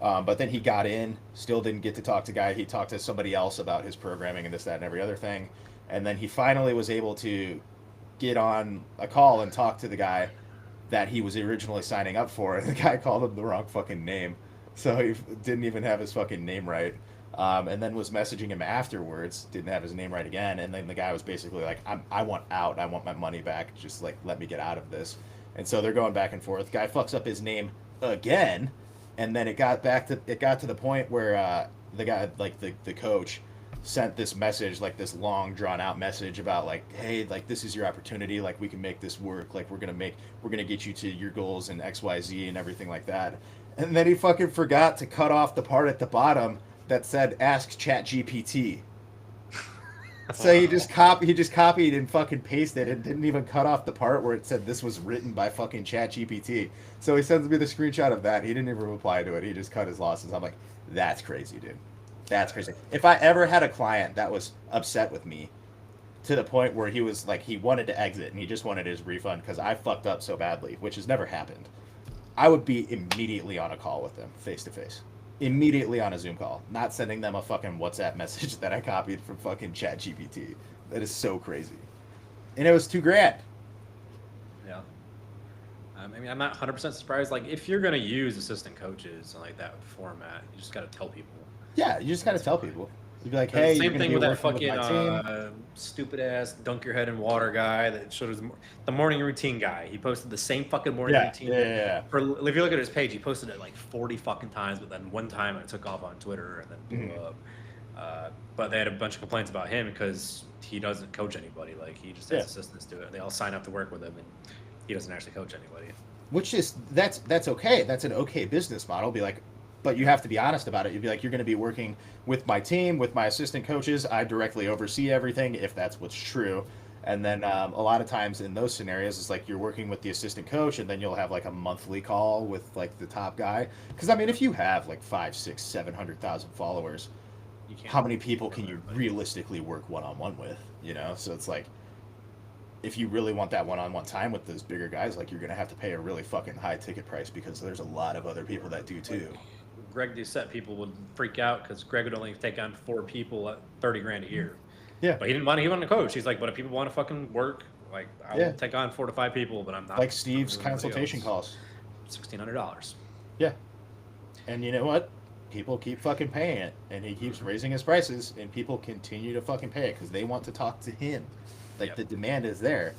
But then he got in, still didn't get to talk to guy. He talked to somebody else about his programming and this, that, and every other thing. And then he finally was able to get on a call and talk to the guy that he was originally signing up for. And the guy called him the wrong fucking name. So he didn't even have his fucking name right. And then was messaging him afterwards, didn't have his name right again. And then the guy was basically like, I want out. I want my money back. Just like, let me get out of this. And so they're going back and forth. Guy fucks up his name again. And then it got to the point where the guy, like the coach, sent this message, like this long drawn out message about like, hey, like, this is your opportunity, like, we can make this work, like, we're gonna get you to your goals and XYZ and everything like that. And then he fucking forgot to cut off the part at the bottom that said ask ChatGPT. So he just copied and fucking pasted and didn't even cut off the part where it said this was written by fucking ChatGPT. So he sends me the screenshot of that. He didn't even reply to it. He just cut his losses. I'm like, that's crazy, dude. That's crazy. If I ever had a client that was upset with me to the point where he was like, he wanted to exit and he just wanted his refund because I fucked up so badly, which has never happened, I would be immediately on a call with them face to face. Immediately on a Zoom call, not sending them a fucking WhatsApp message that I copied from fucking ChatGPT. That is so crazy. And it was $2,000. Yeah. I mean, I'm not 100% surprised. Like, if you're going to use assistant coaches in like that format, you just got to tell people. Yeah, you just gotta tell people. You'd be like, hey, same thing with that fucking my team. stupid ass dunk your head in water guy that showed us the morning routine guy. He posted the same fucking morning routine. Yeah. If you look at his page, he posted it like 40 fucking times, but then one time it took off on Twitter and then blew up. But they had a bunch of complaints about him because he doesn't coach anybody. Like, he just has assistants do it. They all sign up to work with him, and he doesn't actually coach anybody. Which is that's okay. That's an okay business model. Be like, but you have to be honest about it. You'd be like, you're going to be working with my team, with my assistant coaches. I directly oversee everything, if that's what's true. And then a lot of times in those scenarios, it's like you're working with the assistant coach, and then you'll have like a monthly call with like the top guy. Because I mean, if you have like 5, 6, 700,000 followers, You can't. how many people can Kill you everybody. realistically work one on one with? You know, so it's like if you really want that one on one time with those bigger guys, like you're gonna have to pay a really fucking high ticket price because there's a lot of other people that do too. Greg Doucette people would freak out because Greg would only take on 4 people at 30 grand a year. Yeah. But he didn't want to. He wanted to coach. He's like, but if people want to fucking work, like I'll Yeah. take on 4 to 5 people, but I'm not Like Steve's doing anybody consultation else. calls. $1,600. Yeah. And you know what? People keep fucking paying it, and he keeps raising his prices, and people continue to fucking pay it because they want to talk to him. Like Yep. the demand is there.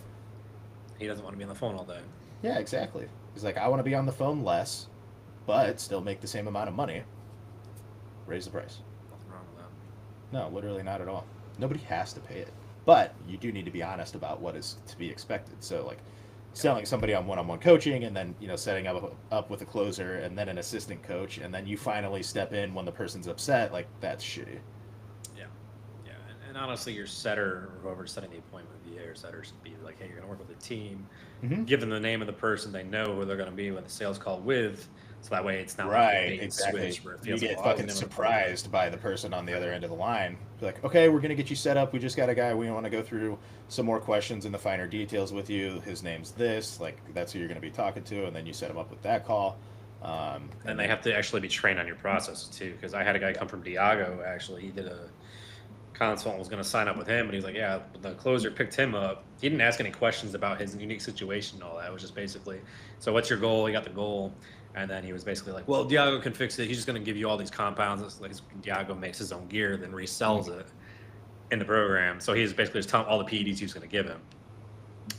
He doesn't want to be on the phone all day. Yeah, exactly. He's like, I want to be on the phone less, but still make the same amount of money. Raise the price. Nothing wrong with that. No, literally not at all. Nobody has to pay it, but you do need to be honest about what is to be expected. So like selling somebody on one-on-one coaching, and then setting up with a closer, and then an assistant coach, and then you finally step in when the person's upset. Like that's shitty. Yeah, yeah, and honestly, your setter or whoever's setting the appointment, VA or setter, should be like, hey, you're gonna work with a team. Mhm. Give them the name of the person they know who they're gonna be with the sales call with, so that way it's not like a Right, bait and exactly. switch where it You feels get like, well, I fucking was never- surprised by the person on the other end of the line. Be like, okay, we're gonna get you set up. We just got a guy. We want to go through some more questions and the finer details with you. His name's this. Like that's who you're gonna be talking to, and then you set him up with that call. And they have to actually be trained on your processes too. Because I had a guy come from Diago. Actually, he did a consult and was going to sign up with him, but he's like, yeah, the closer picked him up. He didn't ask any questions about his unique situation and all that. It was just basically, so what's your goal? He got the goal, and then he was basically like, well, Diago can fix it. He's just going to give you all these compounds. It's like Diago makes his own gear, then resells it in the program. So he was basically just telling all the PEDs he was going to give him.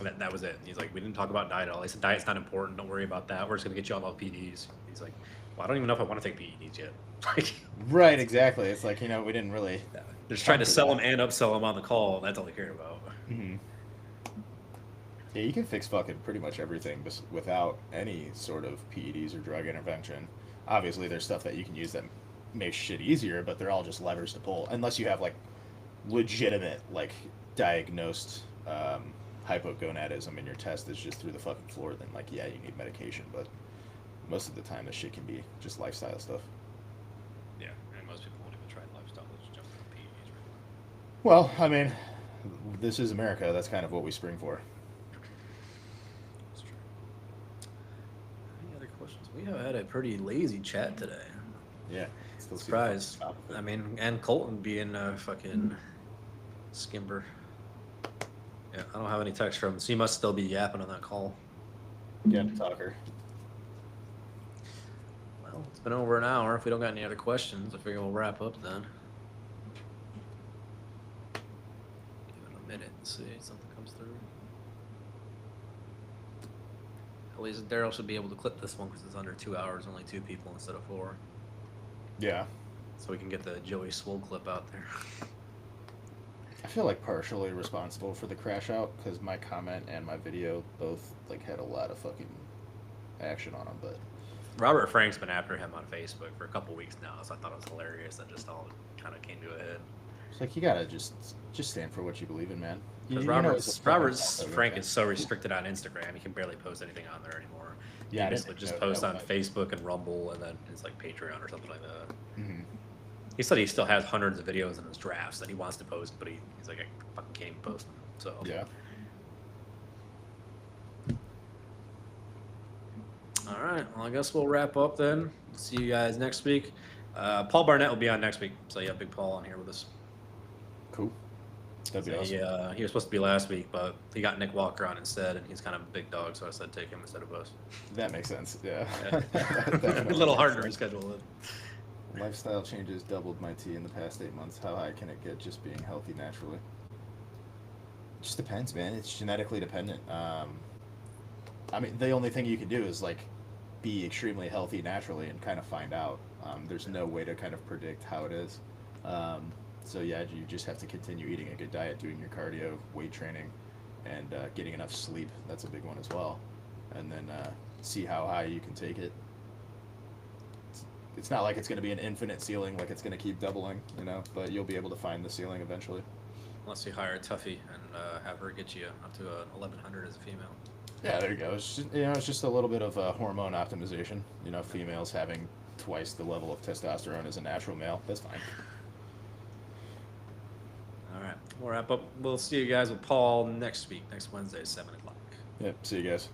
And that was it. He's like, we didn't talk about diet at all. He said, diet's not important. Don't worry about that. We're just going to get you all the PEDs. He's like, well, I don't even know if I want to take PEDs yet. Like, Right, exactly. It's like we didn't really. they're just trying to sell them and upsell them on the call. And that's all they care about. Mhm. Yeah, you can fix fucking pretty much everything without any sort of PEDs or drug intervention. Obviously, there's stuff that you can use that makes shit easier, but they're all just levers to pull. Unless you have like legitimate, like diagnosed hypogonadism and your test is just through the fucking floor, then like yeah, you need medication. But most of the time, this shit can be just lifestyle stuff. Yeah, and most people won't even try lifestyle. They'll just jump on PEDs. Well, I mean, this is America. That's kind of what we spring for. That's true. Any other questions? We have had a pretty lazy chat today. Yeah. Still see the Surprised. top of it. I mean, and Colton being a fucking skimper. Yeah, I don't have any text from him, so he must still be yapping on that call. Yeah, talker. Well, it's been over an hour. If we don't got any other questions, I figure we'll wrap up then. Give it a minute and see if something comes through. At least Daryl should be able to clip this one because it's under 2 hours, only 2 people instead of 4. Yeah. So we can get the Joey Swole clip out there. I feel like partially responsible for the crash out because my comment and my video both like had a lot of fucking action on them. But Robert Frank's been after him on Facebook for a couple weeks now, so I thought it was hilarious that just all kind of came to a head. it's like you gotta just stand for what you believe in, man. Because You know Robert it's a fucking awesome Frank guy. is so restricted on Instagram, he can barely post anything on there anymore. Yeah, I he didn't basically just know posts that on was- Facebook and Rumble, and then it's like Patreon or something like that. Mhm. He said he still has hundreds of videos in his drafts that he wants to post, but he's like, I fucking can't even post them. So Yeah. All right. Well, I guess we'll wrap up then. See you guys next week. Paul Barnett will be on next week, so yeah, Big Paul on here with us. Cool. That'd be awesome. He was supposed to be last week, but he got Nick Walker on instead, and he's kind of a big dog, so I said take him instead of us. That makes sense. Yeah. Yeah. a Definitely little makes harder to sense. reschedule it. Lifestyle changes doubled my T in the past 8 months. How high can it get just being healthy naturally? Just depends, man. It's genetically dependent. I mean, the only thing you can do is like be extremely healthy naturally and kind of find out. There's no way to kind of predict how it is. So yeah, you just have to continue eating a good diet, doing your cardio, weight training, and getting enough sleep. That's a big one as well. And then see how high you can take it. it's not like it's going to be an infinite ceiling, like it's going to keep doubling, you know. But you'll be able to find the ceiling eventually. Unless you hire a toughie and have her get you up to 1100 as a female. Yeah, there you go. It's just, it's just a little bit of hormone optimization. You know, females having twice the level of testosterone as a natural male. That's fine. All right, we'll wrap up. We'll see you guys with Paul next week, next Wednesday, 7 o'clock. Yeah. See you guys.